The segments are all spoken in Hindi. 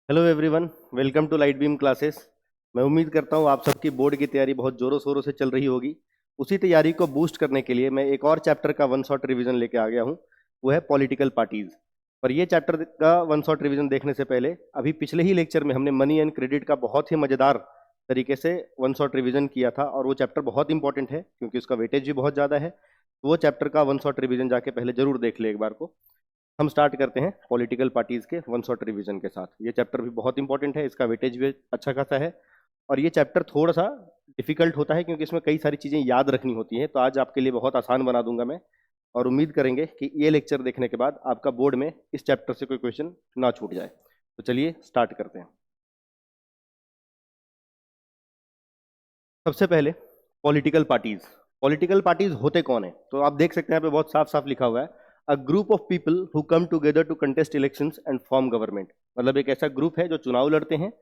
Hello everyone, welcome to Light Beam Classes. मैं उम्मीद करता हूँ आप सबकी बोर्ड की तैयारी बहुत जोरों शोरों से चल रही होगी। उसी तैयारी को बूस्ट करने के लिए मैं एक और चैप्टर का वन शॉट रिवीजन लेके आ गया हूँ। वो है पॉलिटिकल पार्टीज। पर ये चैप्टर का वन शॉट रिवीजन देखने से पहले अभी पिछले ही लेक्चर में हमने मनी एंड क्रेडिट का बहुत ही मजेदार तरीके से वन शॉट रिवीजन किया था और वो चैप्टर बहुत इंपॉर्टेंट है क्योंकि उसका वेटेज भी बहुत ज़्यादा है। तो वो चैप्टर का वन शॉट रिवीजन जाके पहले जरूर देख ले एक बार को। हम स्टार्ट करते हैं पॉलिटिकल पार्टीज के वन शॉट रिवीजन के साथ। ये चैप्टर भी बहुत इंपॉर्टेंट है, इसका वेटेज भी अच्छा खासा है और ये चैप्टर थोड़ा सा डिफिकल्ट होता है क्योंकि इसमें कई सारी चीज़ें याद रखनी होती हैं। तो आज आपके लिए बहुत आसान बना दूंगा मैं और उम्मीद करेंगे कि ये लेक्चर देखने के बाद आपका बोर्ड में इस चैप्टर से कोई क्वेश्चन ना छूट जाए। तो चलिए स्टार्ट करते हैं। सबसे पहले पॉलिटिकल पार्टीज होते कौन है? तो आप देख सकते हैं यहाँ पे बहुत साफ साफ लिखा हुआ है, a group of people who come together to contest elections and form government. मतलब एक ऐसा ग्रुप है जो चुनाव लड़ते हैं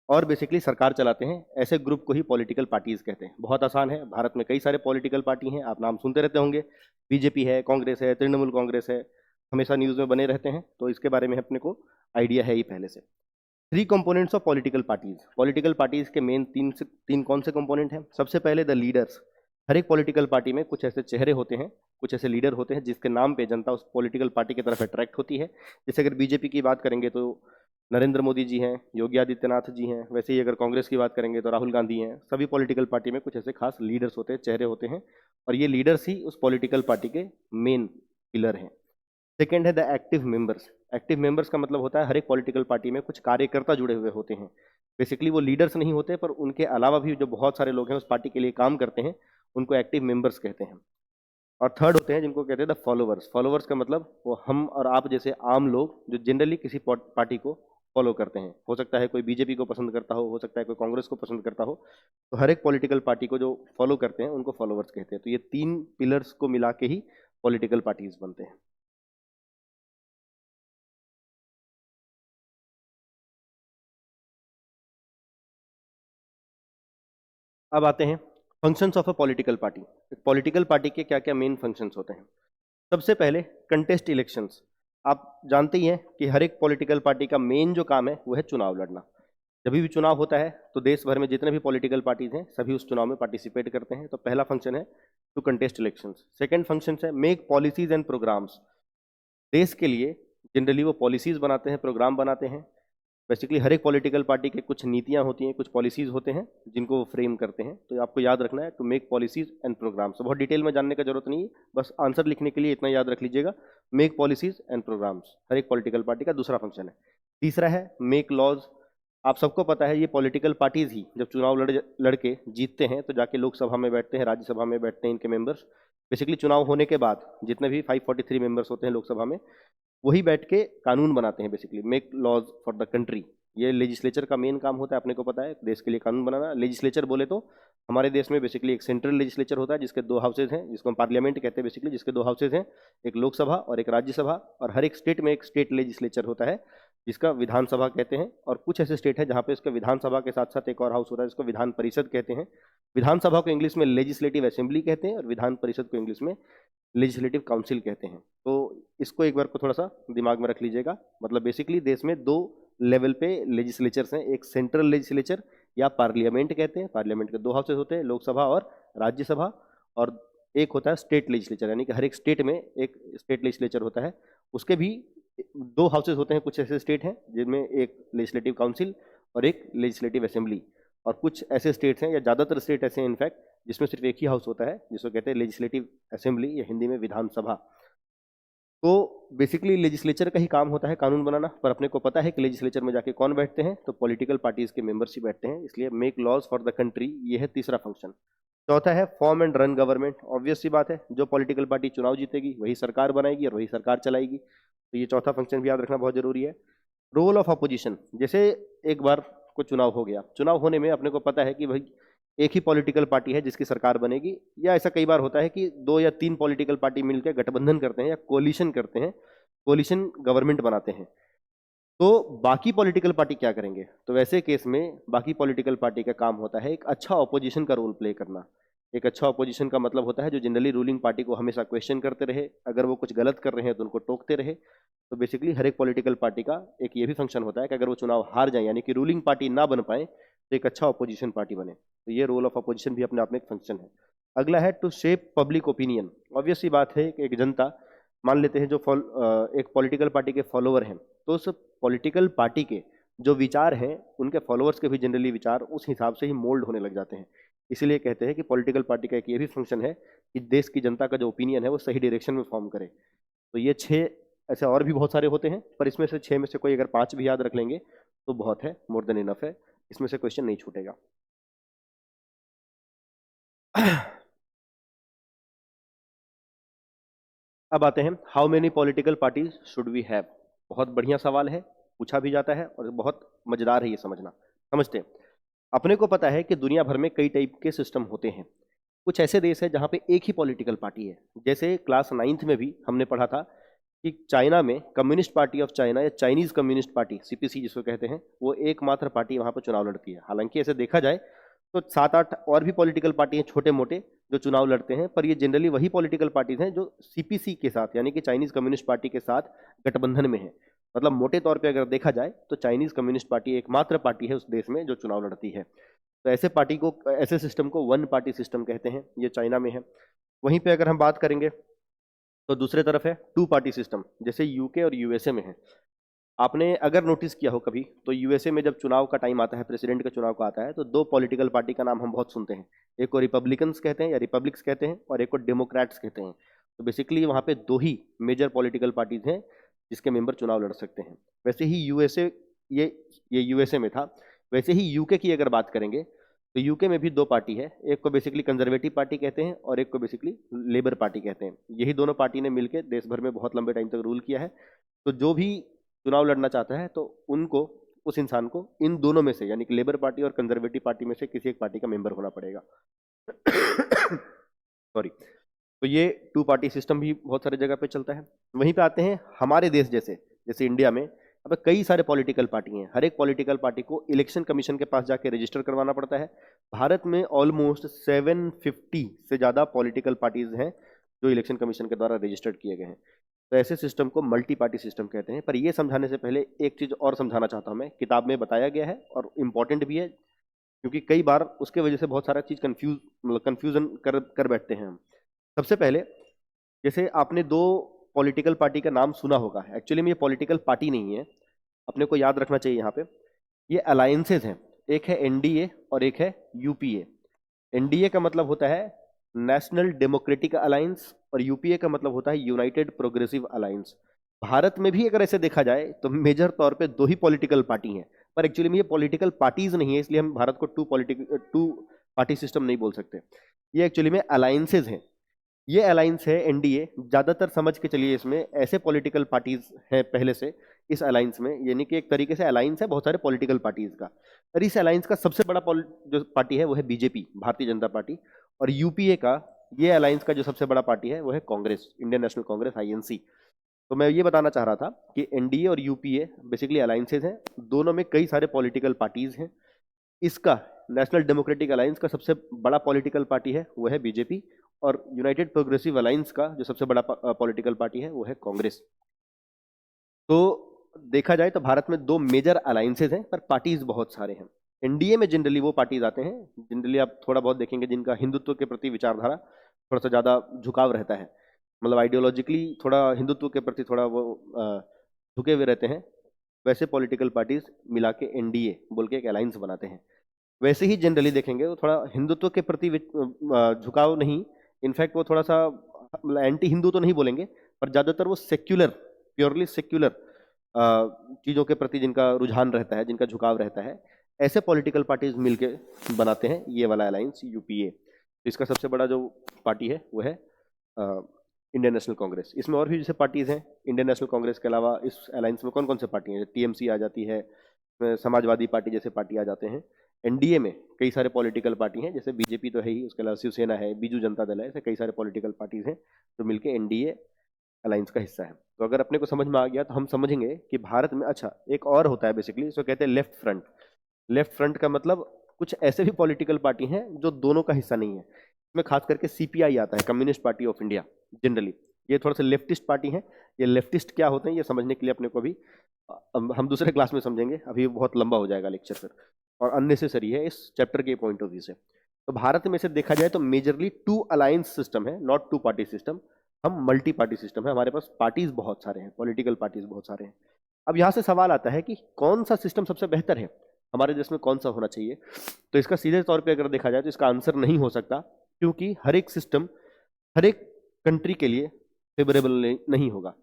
और बेसिकली सरकार चलाते हैं। ऐसे ग्रुप को ही पॉलिटिकल पार्टीज कहते हैं। बहुत आसान है, भारत में कई सारे पॉलिटिकल पार्टी हैं, आप नाम सुनते रहते होंगे। बीजेपी है, कांग्रेस है, तृणमूल कांग्रेस है, हमेशा न्यूज में बने रहते हैं, तो इसके बारे में अपने को आइडिया है ही पहले से। Three components of political parties के मेन तीन कौन से कंपोनेंट हैं? सबसे पहले द लीडर्स। हर एक पॉलिटिकल पार्टी में कुछ ऐसे चेहरे होते हैं, कुछ ऐसे लीडर होते हैं जिसके नाम पे जनता उस पॉलिटिकल पार्टी की तरफ अट्रैक्ट होती है। जैसे अगर बीजेपी की बात करेंगे तो नरेंद्र मोदी जी हैं, योगी आदित्यनाथ जी हैं। वैसे ही अगर कांग्रेस की बात करेंगे तो राहुल गांधी हैं। सभी पॉलिटिकल पार्टी में कुछ ऐसे खास लीडर्स होते हैं, चेहरे होते हैं और ये लीडर्स ही उस पॉलिटिकल पार्टी के मेन पिलर हैं। सेकेंड है the active members. Active members का मतलब होता है हर एक पॉलिटिकल पार्टी में कुछ कार्यकर्ता जुड़े हुए होते हैं। बेसिकली वो लीडर्स नहीं होते पर उनके अलावा भी जो बहुत सारे लोग हैं उस पार्टी के लिए काम करते हैं, उनको एक्टिव मेंबर्स कहते हैं। और थर्ड होते हैं जिनको कहते हैं द फॉलोवर्स। फॉलोवर्स का मतलब वो हम और आप जैसे आम लोग जो जनरली किसी पार्टी को फॉलो करते हैं। हो सकता है कोई बीजेपी को पसंद करता हो सकता है कोई कांग्रेस को पसंद करता हो। तो हर एक पॉलिटिकल पार्टी को जो फॉलो करते हैं उनको फॉलोवर्स कहते हैं। तो ये तीन पिलर्स को मिला के ही पॉलिटिकल पार्टीज बनते हैं। अब आते हैं functions of a political party. Political party के क्या क्या मेन फंक्शंस होते हैं? सबसे पहले कंटेस्ट इलेक्शंस। आप जानते ही हैं कि हर एक पॉलिटिकल पार्टी का मेन जो काम है वो है चुनाव लड़ना। जब भी चुनाव होता है तो देश भर में जितने भी पॉलिटिकल पार्टीज हैं सभी उस चुनाव में पार्टिसिपेट करते हैं। तो पहला फंक्शन है to contest elections. Second function है मेक पॉलिसीज एंड प्रोग्राम्स। देश के लिए जनरली वो पॉलिसीज बनाते हैं, प्रोग्राम बनाते हैं। बेसिकली हर एक पॉलिटिकल पार्टी के कुछ नीतियां होती हैं, कुछ पॉलिसीज होते हैं जिनको वो फ्रेम करते हैं। तो आपको याद रखना है to make policies and programmes. बहुत डिटेल में जानने का जरूरत नहीं है, बस आंसर लिखने के लिए इतना याद रख लीजिएगा, मेक पॉलिसीज एंड प्रोग्राम्स हर एक पॉलिटिकल पार्टी का दूसरा फंक्शन है। तीसरा है मेक लॉज। आप सबको पता है ये पॉलिटिकल पार्टीज ही जब चुनाव लड़के जीतते हैं तो जाके लोकसभा में बैठते हैं, राज्यसभा में बैठते हैं इनके मेंबर्स। बेसिकली चुनाव होने के बाद जितने भी 543 मेंबर्स होते हैं लोकसभा में वही बैठ के कानून बनाते हैं। Basically make laws for the country. ये लेजिस्लेचर का मेन काम होता है, अपने को पता है, देश के लिए कानून बनाना। लेजिस्लेचर बोले तो हमारे देश में बेसिकली एक सेंट्रल लेजिस्लेचर होता है जिसके दो हाउसेज हैं, जिसको हम पार्लियामेंट कहते हैं बेसिकली, जिसके दो हाउसेज हैं, एक लोकसभा और एक राज्यसभा। और हर एक स्टेट में एक स्टेट लेजिस्लेचर होता है जिसका विधानसभा कहते हैं। और कुछ ऐसे स्टेट है जहाँ पे उसका विधानसभा के साथ साथ एक और हाउस होता है जिसको विधान परिषद कहते हैं। विधानसभा को इंग्लिश में लेजिस्लेटिव असेंबली कहते हैं और विधान परिषद को इंग्लिश में लेजिस्लेटिव काउंसिल कहते हैं। तो इसको एक बार को थोड़ा सा दिमाग में रख लीजिएगा। मतलब बेसिकली देश में दो लेवल पे लेजिस्लेचर्स हैं, एक सेंट्रल लेजिस्लेचर या पार्लियामेंट कहते हैं, पार्लियामेंट के दो हाउसेज होते हैं, लोकसभा और राज्यसभा। और एक होता है स्टेट लेजिस्लेचर, यानी कि हर एक स्टेट में एक स्टेट लेजिस्लेचर होता है, उसके भी दो हाउसेज होते हैं। कुछ ऐसे स्टेट हैं जिनमें एक लेजिस्लेटिव काउंसिल और एक लेजिस्लेटिव असेंबली। और कुछ ऐसे स्टेट्स हैं या ज़्यादातर स्टेट ऐसे हैं इनफैक्ट जिसमें सिर्फ एक ही हाउस होता है जिसको कहते हैं लेजिस्लेटिव असेंबली या हिंदी में विधानसभा। तो बेसिकली लेजिस्लेचर का ही काम होता है कानून बनाना। पर अपने को पता है कि लेजिस्लेचर में जाके कौन बैठते हैं, तो पॉलिटिकल पार्टीज के मेंबर्स ही बैठते हैं, इसलिए make laws for the country ये है तीसरा फंक्शन। चौथा है form and run government. Obvious सी बात है, जो पॉलिटिकल पार्टी चुनाव जीतेगी वही सरकार बनाएगी और वही सरकार चलाएगी। तो ये चौथा फंक्शन भी याद रखना बहुत जरूरी है। Role of opposition. जैसे एक बार को चुनाव हो गया, चुनाव होने में अपने को पता है कि भाई एक ही पॉलिटिकल पार्टी है जिसकी सरकार बनेगी, या ऐसा कई बार होता है कि दो या तीन पॉलिटिकल पार्टी मिलकर गठबंधन करते हैं या कोलिशन करते हैं, कोलिशन गवर्नमेंट बनाते हैं। तो बाकी पॉलिटिकल पार्टी क्या करेंगे? तो वैसे केस में बाकी पॉलिटिकल पार्टी का काम होता है एक अच्छा ऑपोजिशन का रोल प्ले करना। एक अच्छा ऑपोजिशन का मतलब होता है जो जनरली रूलिंग पार्टी को हमेशा क्वेश्चन करते रहे, अगर वो कुछ गलत कर रहे हैं तो उनको टोकते रहे। तो बेसिकली हर एक पॉलिटिकल पार्टी का एक ये भी फंक्शन होता है कि अगर वो चुनाव हार जाए यानी कि रूलिंग पार्टी ना बन पाए तो एक अच्छा ऑपोजिशन पार्टी बने। तो ये रोल ऑफ अपोजिशन भी अपने आप में एक फंक्शन है। अगला है to shape public opinion. Obvious सी बात है कि एक जनता, मान लेते हैं जो एक पॉलिटिकल पार्टी के फॉलोअर हैं, तो उस पॉलिटिकल पार्टी के जो विचार हैं उनके फॉलोअर्स के भी जनरली विचार उस हिसाब से ही मोल्ड होने लग जाते हैं। इसीलिए कहते हैं कि पॉलिटिकल पार्टी का एक ये भी फंक्शन है कि देश की जनता का जो ओपिनियन है वो सही डायरेक्शन में फॉर्म करे। तो ये 6, ऐसे और भी बहुत सारे होते हैं, पर इसमें से 6 में से कोई अगर 5 भी याद रख लेंगे तो बहुत है, मोर देन इनफ है, इसमें से क्वेश्चन नहीं छूटेगा। अब आते हैं how many political parties should we have. बहुत बढ़िया सवाल है, पूछा भी जाता है और बहुत मजेदार है ये समझना। समझते हैं। अपने को पता है कि दुनिया भर में कई टाइप के सिस्टम होते हैं। कुछ ऐसे देश है जहां पे एक ही पॉलिटिकल पार्टी है। जैसे क्लास 9th में भी हमने पढ़ा था कि चाइना में कम्युनिस्ट पार्टी ऑफ चाइना या चाइनीज कम्युनिस्ट पार्टी, सीपीसी जिसको कहते हैं, वो एकमात्र पार्टी वहां पर चुनाव लड़ती है। हालांकि ऐसे देखा जाए तो 7-8 और भी पॉलिटिकल पार्टी हैं छोटे मोटे जो चुनाव लड़ते हैं, पर ये जनरली वही पॉलिटिकल पार्टीज हैं जो सीपीसी के साथ यानी कि चाइनीज कम्युनिस्ट पार्टी के साथ गठबंधन में है। मतलब मोटे तौर पे अगर देखा जाए तो चाइनीज कम्युनिस्ट पार्टी एकमात्र पार्टी है उस देश में जो चुनाव लड़ती है। तो ऐसे पार्टी को, ऐसे सिस्टम को वन पार्टी सिस्टम कहते हैं। ये चाइना में है। वहीं पे अगर हम बात करेंगे तो दूसरे तरफ है टू पार्टी सिस्टम, जैसे यूके और यूएसए में है। आपने अगर नोटिस किया हो कभी तो यूएसए में जब चुनाव का टाइम आता है, प्रेसिडेंट का चुनाव का आता है, तो 2 पॉलिटिकल पार्टी का नाम हम बहुत सुनते हैं। एक को रिपब्लिकन्स कहते हैं या रिपब्लिक्स कहते हैं और एक को डेमोक्रेट्स कहते हैं। तो बेसिकली वहाँ पे 2 ही मेजर पॉलिटिकल पार्टीज हैं जिसके मेंबर चुनाव लड़ सकते हैं। वैसे ही यूएसए, ये यूएसए में था। वैसे ही यूके की अगर बात करेंगे तो यूके में भी 2 पार्टी है। एक को बेसिकली कंजर्वेटिव पार्टी कहते हैं और एक को बेसिकली लेबर पार्टी कहते हैं। यही दोनों पार्टी ने मिलकर देश भर में बहुत लंबे टाइम तक रूल किया है। तो जो भी चुनाव लड़ना चाहता है तो उनको, उस इंसान को इन दोनों में से यानी कि लेबर पार्टी और कंजर्वेटिव पार्टी में से किसी एक पार्टी का मेंबर होना पड़ेगा। सॉरी। तो ये टू पार्टी सिस्टम भी बहुत सारे जगह पे चलता है। वहीं पे आते हैं हमारे देश जैसे, जैसे इंडिया में अब कई सारे पॉलिटिकल पार्टी हैं। हर एक पॉलिटिकल पार्टी को इलेक्शन कमीशन के पास जाके रजिस्टर करवाना पड़ता है। भारत में ऑलमोस्ट 750 से ज़्यादा पॉलिटिकल पार्टीज हैं जो इलेक्शन कमीशन के द्वारा रजिस्टर्ड किए गए हैं। तो ऐसे सिस्टम को मल्टी पार्टी सिस्टम कहते हैं। पर ये समझाने से पहले एक चीज़ और समझाना चाहता हूँ मैं, किताब में बताया गया है और इम्पॉर्टेंट भी है क्योंकि कई बार उसके वजह से बहुत सारा चीज़ कंफ्यूजन कर बैठते हैं हम। सबसे पहले, जैसे आपने 2 पॉलिटिकल पार्टी का नाम सुना होगा। एक्चुअली में ये पॉलिटिकल पार्टी नहीं है, अपने को याद रखना चाहिए यहाँ पे। ये अलायंसेज हैं। एक है एनडीए और एक है यूपीए। एनडीए का मतलब होता है नेशनल डेमोक्रेटिक अलायंस और यूपीए का मतलब होता है यूनाइटेड प्रोग्रेसिव अलायंस। भारत में भी अगर ऐसे देखा जाए तो मेजर तौर पे 2 ही पॉलिटिकल पार्टी हैं, पर एक्चुअली में ये पॉलिटिकल पार्टीज नहीं है, इसलिए हम भारत को टू पार्टी सिस्टम नहीं बोल सकते। ये एक्चुअली में अलायंसेज हैं। ये अलायंस है एनडीए। ज्यादातर समझ के चलिए इसमें ऐसे पॉलिटिकल पार्टीज हैं पहले से इस अलायंस में, यानी कि एक तरीके से अलायंस है बहुत सारे पॉलिटिकल पार्टीज का। और इस अलायंस का सबसे बड़ा जो पार्टी है वो है बीजेपी, भारतीय जनता पार्टी। और यूपीए का, ये अलायंस का जो सबसे बड़ा पार्टी है वो है Congress, Indian national Congress, INC. तो मैं ये बताना चाह रहा था कि एनडीए और यूपीए बेसिकली अलायंसेज हैं। दोनों में कई सारे पॉलिटिकल पार्टीज हैं। इसका नेशनल डेमोक्रेटिक अलायंस का सबसे बड़ा पॉलिटिकल पार्टी है वो है बीजेपी और यूनाइटेड प्रोग्रेसिव अलायंस का जो सबसे बड़ा पॉलिटिकल पार्टी है वो है कांग्रेस। तो देखा जाए तो भारत में 2 मेजर अलायंसेज हैं पर पार्टीज बहुत सारे हैं। एनडीए में जनरली वो पार्टीज आते हैं, जनरली आप थोड़ा बहुत देखेंगे जिनका हिंदुत्व के प्रति विचारधारा थोड़ा सा ज़्यादा झुकाव रहता है, मतलब आइडियोलॉजिकली थोड़ा हिंदुत्व के प्रति थोड़ा वो झुके हुए रहते हैं। वैसे पॉलिटिकल पार्टीज मिला के एनडीए बोल के एक अलायंस बनाते हैं। वैसे ही जनरली देखेंगे वो थोड़ा हिंदुत्व के प्रति झुकाव नहीं, इनफैक्ट वो थोड़ा सा एंटी हिंदू तो नहीं बोलेंगे, पर ज़्यादातर वो सेक्युलर, प्योरली सेक्युलर चीज़ों के प्रति जिनका रुझान रहता है, जिनका झुकाव रहता है, ऐसे पॉलिटिकल पार्टीज मिलके बनाते हैं ये वाला अलायंस यूपीए। तो इसका सबसे बड़ा जो पार्टी है वो है इंडियन नेशनल कांग्रेस। इसमें और भी जैसे पार्टीज हैं। इंडियन नेशनल कांग्रेस के अलावा इस अलायंस में कौन कौन से पार्टी हैं? टीएमसी आ जाती है, समाजवादी पार्टी जैसे पार्टी आ जाते हैं। एनडीए में कई सारे पॉलिटिकल पार्टी हैं, जैसे बीजेपी तो है ही, उसके अलावा शिवसेना है, बीजू जनता दल है, ऐसे कई सारे पॉलिटिकल पार्टीज हैं जो मिलके एनडीए अलायंस का हिस्सा है। तो अगर अपने को समझ में आ गया तो हम समझेंगे कि भारत में, अच्छा एक और होता है बेसिकली, इसको कहते हैं लेफ्ट फ्रंट। लेफ्ट फ्रंट का मतलब कुछ ऐसे भी पॉलिटिकल पार्टी हैं जो दोनों का हिस्सा नहीं है, इसमें खास करके सीपीआई आता है, communist Party of India. Generally ये थोड़ा सा लेफ्टिस्ट पार्टी है। ये लेफ्टिस्ट क्या होते हैं ये समझने के लिए अपने को अभी हम दूसरे क्लास में समझेंगे, अभी बहुत लंबा हो जाएगा लेक्चर फिर, और अननेसेसरी है इस चैप्टर के पॉइंट ऑफ व्यू से। तो भारत में से देखा जाए तो मेजरली 2 अलायंस सिस्टम है, नॉट 2 पार्टी सिस्टम। हम मल्टी पार्टी सिस्टम है, हमारे पास पार्टीज बहुत सारे हैं, पॉलिटिकल पार्टीज बहुत सारे हैं। अब यहाँ से सवाल आता है कि कौन सा सिस्टम सबसे बेहतर है, हमारे देश में कौन सा होना चाहिए। तो इसका सीधे तौर पे अगर देखा जाए तो इसका आंसर नहीं हो सकता, क्योंकि हर एक सिस्टम हर एक कंट्री के लिए फेवरेबल नहीं होगा।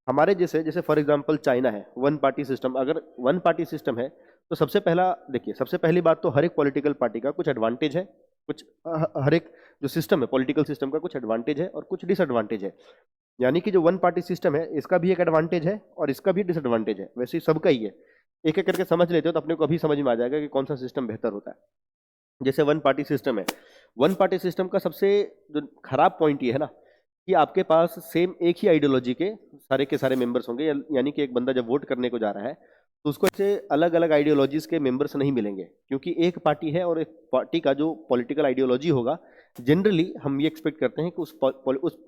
हमारे जैसे जैसे फॉर एग्जांपल चाइना है, 1 पार्टी सिस्टम। अगर 1 पार्टी सिस्टम है तो सबसे पहला देखिए, सबसे पहली बात तो हर एक पॉलिटिकल पार्टी का कुछ एडवांटेज है, कुछ हर एक जो सिस्टम है पॉलिटिकल सिस्टम का कुछ एडवांटेज है और कुछ डिसएडवांटेज है। यानी कि जो 1 पार्टी सिस्टम है इसका भी एक एडवांटेज है और इसका भी डिसएडवांटेज है, वैसे ही सबका ही है। एक एक करके समझ लेते हो तो अपने को अभी समझ में आ जाएगा कि कौन सा सिस्टम बेहतर होता है। जैसे 1 पार्टी सिस्टम है, 1 पार्टी सिस्टम का सबसे जो खराब पॉइंट ये है ना कि आपके पास सेम एक ही आइडियोलॉजी के सारे मेंबर्स होंगे। यानी कि एक बंदा जब वोट करने को जा रहा है तो उसको ऐसे अलग अलग आइडियोलॉजीज के मेंबर्स नहीं मिलेंगे, क्योंकि एक पार्टी है और एक पार्टी का जो पॉलिटिकल आइडियोलॉजी होगा, जनरली हम ये एक्सपेक्ट करते हैं कि उस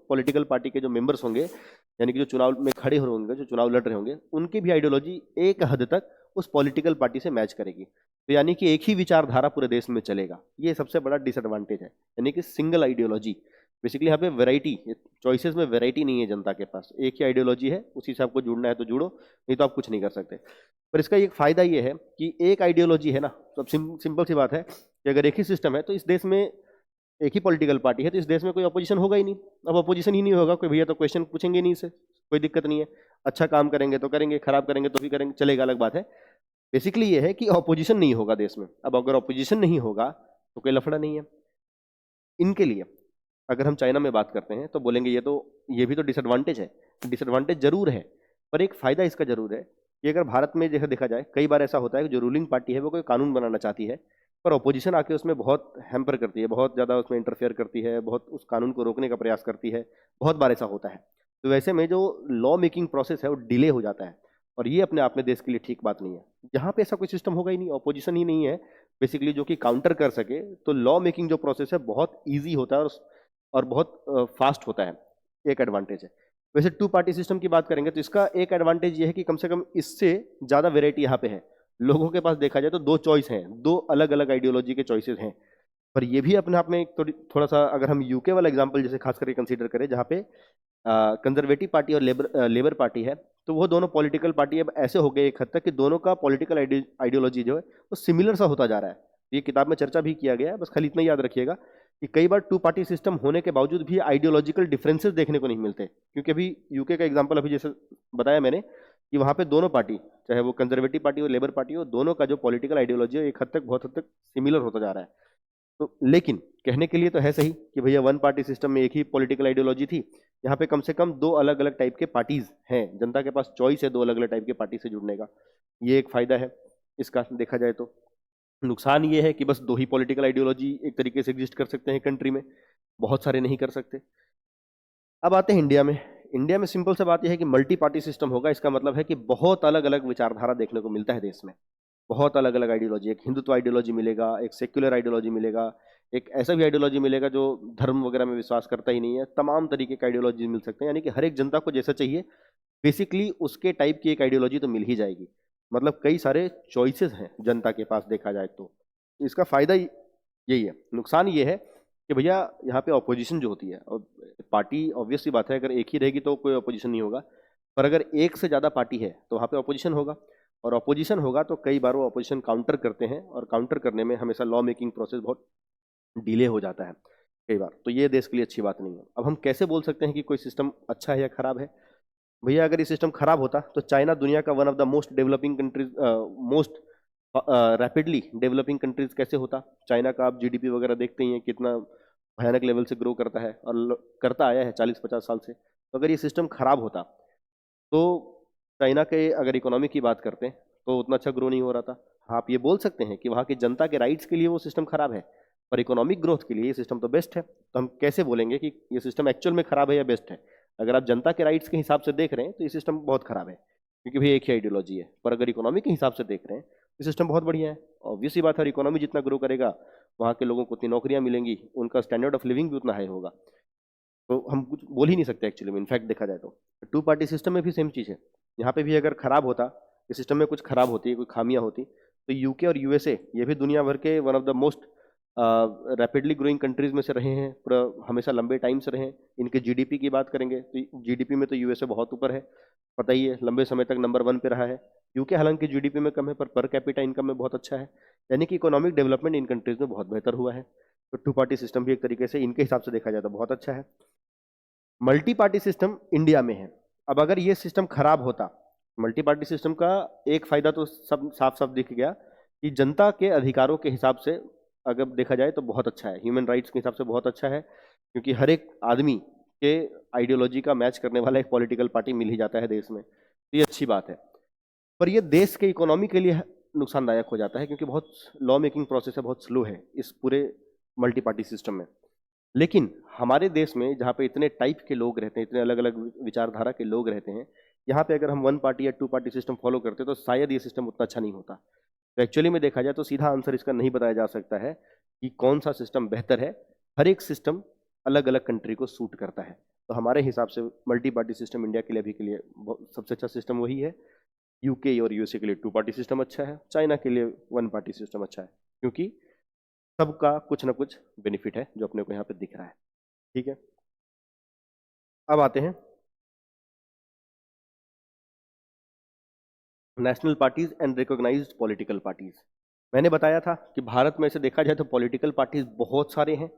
पॉलिटिकल पार्टी के जो मेंबर्स होंगे, यानी कि जो चुनाव में खड़े हो होंगे, जो चुनाव लड़ रहे होंगे, उनकी भी आइडियोलॉजी एक हद तक उस पॉलिटिकल पार्टी से मैच करेगी। तो यानी कि एक ही विचारधारा पूरे देश में चलेगा, ये सबसे बड़ा डिसएडवांटेज है। यानी कि सिंगल आइडियोलॉजी, बेसिकली यहाँ पे वैरायटी, चॉइसेस में वैरायटी नहीं है जनता के पास, एक ही आइडियोलॉजी है, उसी से आपको जुड़ना है तो जुड़ो, नहीं तो आप कुछ नहीं कर सकते। पर इसका एक फायदा ये है कि एक आइडियोलॉजी है ना, तो अब सिंपल सी बात है कि अगर एक ही सिस्टम है तो इस देश में एक ही पॉलिटिकल पार्टी है तो इस देश में कोई अपोजिशन होगा ही नहीं। अब अपोजिशन ही नहीं होगा कोई भैया तो क्वेश्चन पूछेंगे नहीं, से कोई दिक्कत नहीं है। अच्छा काम करेंगे तो करेंगे, खराब करेंगे तो भी करेंगे, चलेगा, अलग बात है। बेसिकली ये है कि ऑपोजिशन नहीं होगा देश में। अब अगर ऑपोजिशन नहीं होगा तो कोई लफड़ा नहीं है इनके लिए। अगर हम चाइना में बात करते हैं तो बोलेंगे ये भी तो डिसएडवांटेज है। डिसएडवांटेज जरूर है, पर एक फायदा इसका जरूर है कि अगर भारत में जैसे देखा जाए, कई बार ऐसा होता है कि जो रूलिंग पार्टी है वो कोई कानून बनाना चाहती है, पर ऑपोजिशन आके उसमें बहुत हैम्पर करती है, बहुत ज़्यादा उसमें इंटरफेयर करती है, बहुत उस कानून को रोकने का प्रयास करती है। बहुत बार ऐसा होता है। तो वैसे में जो लॉ मेकिंग प्रोसेस है वो डिले हो जाता है, और ये अपने आप में देश के लिए ठीक बात नहीं है। यहाँ पे ऐसा कोई सिस्टम होगा ही नहीं, ऑपोजिशन ही नहीं है बेसिकली जो कि काउंटर कर सके, तो लॉ मेकिंग जो प्रोसेस है बहुत ईजी होता है और बहुत फास्ट होता है। एक एडवांटेज है। वैसे 2 पार्टी सिस्टम की बात करेंगे तो इसका एक एडवांटेज ये है कि कम से कम इससे ज़्यादा वेराइटी यहाँ पे है। लोगों के पास देखा जाए तो 2 चॉइस हैं, 2 अलग अलग आइडियोलॉजी के चॉइसेस हैं। पर ये भी अपने आप में थोड़ा सा, अगर हम यूके वाला एग्जाम्पल जैसे खास करके कंसीडर करें, जहाँ पे कंजर्वेटिव पार्टी और लेबर पार्टी है, तो वो दोनों पॉलिटिकल पार्टी अब ऐसे हो गए एक हद तक कि दोनों का पॉलिटिकल आइडियोलॉजी जो है वो सिमिलर सा होता जा रहा है। ये किताब में चर्चा भी किया गया है, बस खाली इतना याद रखिएगा कि कई बार 2 पार्टी सिस्टम होने के बावजूद भी आइडियोलॉजिकल डिफरेंसेस देखने को नहीं मिलते। क्योंकि अभी यूके का एग्जांपल अभी जैसे बताया मैंने कि वहाँ पे दोनों पार्टी, चाहे वो कंजर्वेटिव पार्टी हो लेबर पार्टी हो, दोनों का जो पॉलिटिकल आइडियोलॉजी है एक हद तक, बहुत हद तक सिमिलर होता जा रहा है। तो लेकिन कहने के लिए तो है सही कि भैया 1 पार्टी सिस्टम में एक ही पॉलिटिकल आइडियोलॉजी थी, यहाँ पे कम से कम 2 अलग अलग टाइप के पार्टीज हैं, जनता के पास चॉइस है 2 अलग अलग टाइप के पार्टी से जुड़ने का। ये एक फायदा है इसका देखा जाए तो। नुकसान ये है कि बस 2 ही पॉलिटिकल आइडियोलॉजी एक तरीके से एग्जिस्ट कर सकते हैं कंट्री में, बहुत सारे नहीं कर सकते। अब आते हैं इंडिया में। इंडिया में सिंपल सा बात यह है कि मल्टी पार्टी सिस्टम होगा। इसका मतलब है कि बहुत अलग अलग विचारधारा देखने को मिलता है देश में, बहुत अलग अलग आइडियोलॉजी। एक हिंदुत्व आइडियोलॉजी मिलेगा, एक सेक्युलर आइडियोलॉजी मिलेगा, एक ऐसा भी आइडियोलॉजी मिलेगा जो धर्म वगैरह में विश्वास करता ही नहीं है। तमाम तरीके के आइडियोलॉजी मिल सकते हैं, यानी कि हर एक जनता को जैसा चाहिए बेसिकली उसके टाइप की एक आइडियोलॉजी तो मिल ही जाएगी। मतलब कई सारे चॉइसेस हैं जनता के पास देखा जाए तो। इसका फायदा यही है। नुकसान ये है कि भैया यहाँ पे ऑपोजिशन जो होती है, और पार्टी ऑब्वियस सी बात है, अगर एक ही रहेगी तो कोई ऑपोजिशन नहीं होगा, पर अगर एक से ज़्यादा पार्टी है तो वहाँ पे ऑपोजिशन होगा, और ऑपोजिशन होगा तो कई बार वो ऑपोजिशन काउंटर करते हैं, और काउंटर करने में हमेशा लॉ मेकिंग प्रोसेस बहुत डिले हो जाता है कई बार। तो ये देश के लिए अच्छी बात नहीं है। अब हम कैसे बोल सकते हैं कि कोई सिस्टम अच्छा है या खराब है? भैया अगर ये सिस्टम खराब होता तो चाइना दुनिया का one of the most developing countries, most rapidly developing countries कैसे होता? चाइना का आप जीडीपी वगैरह देखते ही हैं कितना भयानक लेवल से ग्रो करता है, और करता आया है 40-50 साल से। तो अगर ये सिस्टम खराब होता तो चाइना के अगर इकोनॉमी की बात करते हैं तो उतना अच्छा ग्रो नहीं हो रहा था। हाँ, आप ये बोल सकते हैं कि वहाँ की जनता के राइट्स के लिए वो सिस्टम खराब है, पर इकोनॉमिक ग्रोथ के लिए ये सिस्टम तो बेस्ट है। तो हम कैसे बोलेंगे कि ये सिस्टम एक्चुअल में खराब है या बेस्ट है? अगर आप जनता के राइट्स के हिसाब से देख रहे हैं तो ये सिस्टम बहुत खराब है, क्योंकि भाई एक ही आइडियोलॉजी है। पर अगर इकोनॉमी के हिसाब से देख रहे हैं तो सिस्टम बहुत बढ़िया है। ऑब्वियसली बात है, इकोनॉमी जितना ग्रो करेगा वहाँ के लोगों को उतनी नौकरियाँ मिलेंगी, उनका स्टैंडर्ड ऑफ लिविंग भी उतना हाई होगा। तो हम कुछ बोल ही नहीं सकते एक्चुअली में, इनफैक्ट देखा जाए तो टू पार्टी सिस्टम में भी सेम चीज़ है। यहाँ पे भी अगर खराब होता, इस सिस्टम में कुछ खराब होती, कोई खामियां होती, तो यूके और यूएसए ये भी दुनिया भर के one of the most rapidly growing countries में से रहे हैं, पूरा हमेशा लंबे टाइम से रहे हैं। इनके जीडीपी की बात करेंगे तो जीडीपी में तो यूएसए बहुत ऊपर है, पता ही है, लंबे समय तक नंबर 1 पे रहा है। यूके हालांकि जीडीपी में कम है पर कैपिटा इनकम में बहुत अच्छा है, यानी कि इकोनॉमिक डेवलपमेंट इन कंट्रीज में बहुत बेहतर हुआ है। तो टू पार्टी सिस्टम भी एक तरीके से इनके हिसाब से देखा जाए तो बहुत अच्छा है। मल्टी पार्टी सिस्टम इंडिया में है। अब अगर ये सिस्टम खराब होता, मल्टी पार्टी सिस्टम का एक फायदा तो सब साफ साफ दिख गया कि जनता के अधिकारों के हिसाब से अगर देखा जाए तो बहुत अच्छा है, ह्यूमन राइट्स के हिसाब से बहुत अच्छा है, क्योंकि हर एक आदमी के आइडियोलॉजी का मैच करने वाला एक पॉलिटिकल पार्टी मिल ही जाता है देश में, तो ये अच्छी बात है। पर ये देश के इकोनॉमी के लिए नुकसानदायक हो जाता है, क्योंकि बहुत लॉ मेकिंग प्रोसेस है, बहुत स्लो है इस पूरे मल्टी पार्टी सिस्टम में। लेकिन हमारे देश में जहाँ पे इतने टाइप के लोग रहते हैं, इतने अलग अलग विचारधारा के लोग रहते हैं, यहाँ पे अगर हम वन पार्टी या टू पार्टी सिस्टम फॉलो करते तो शायद ये सिस्टम उतना अच्छा नहीं होता। तो एक्चुअली में देखा जाए तो सीधा आंसर इसका नहीं बताया जा सकता है कि कौन सा सिस्टम बेहतर है। हर एक सिस्टम अलग अलग कंट्री को सूट करता है। तो हमारे हिसाब से मल्टी पार्टी सिस्टम इंडिया के लिए अभी के लिए सबसे अच्छा सिस्टम वही है। यूके और यूएसए के लिए टू पार्टी सिस्टम अच्छा है, चाइना के लिए वन पार्टी सिस्टम अच्छा है, क्योंकि सबका कुछ ना कुछ बेनिफिट है जो अपने को यहाँ पे दिख रहा है। ठीक है, अब आते हैं national parties and recognised political parties. मैंने बताया था कि भारत में से देखा जाए तो पॉलिटिकल पार्टीज बहुत सारे हैं,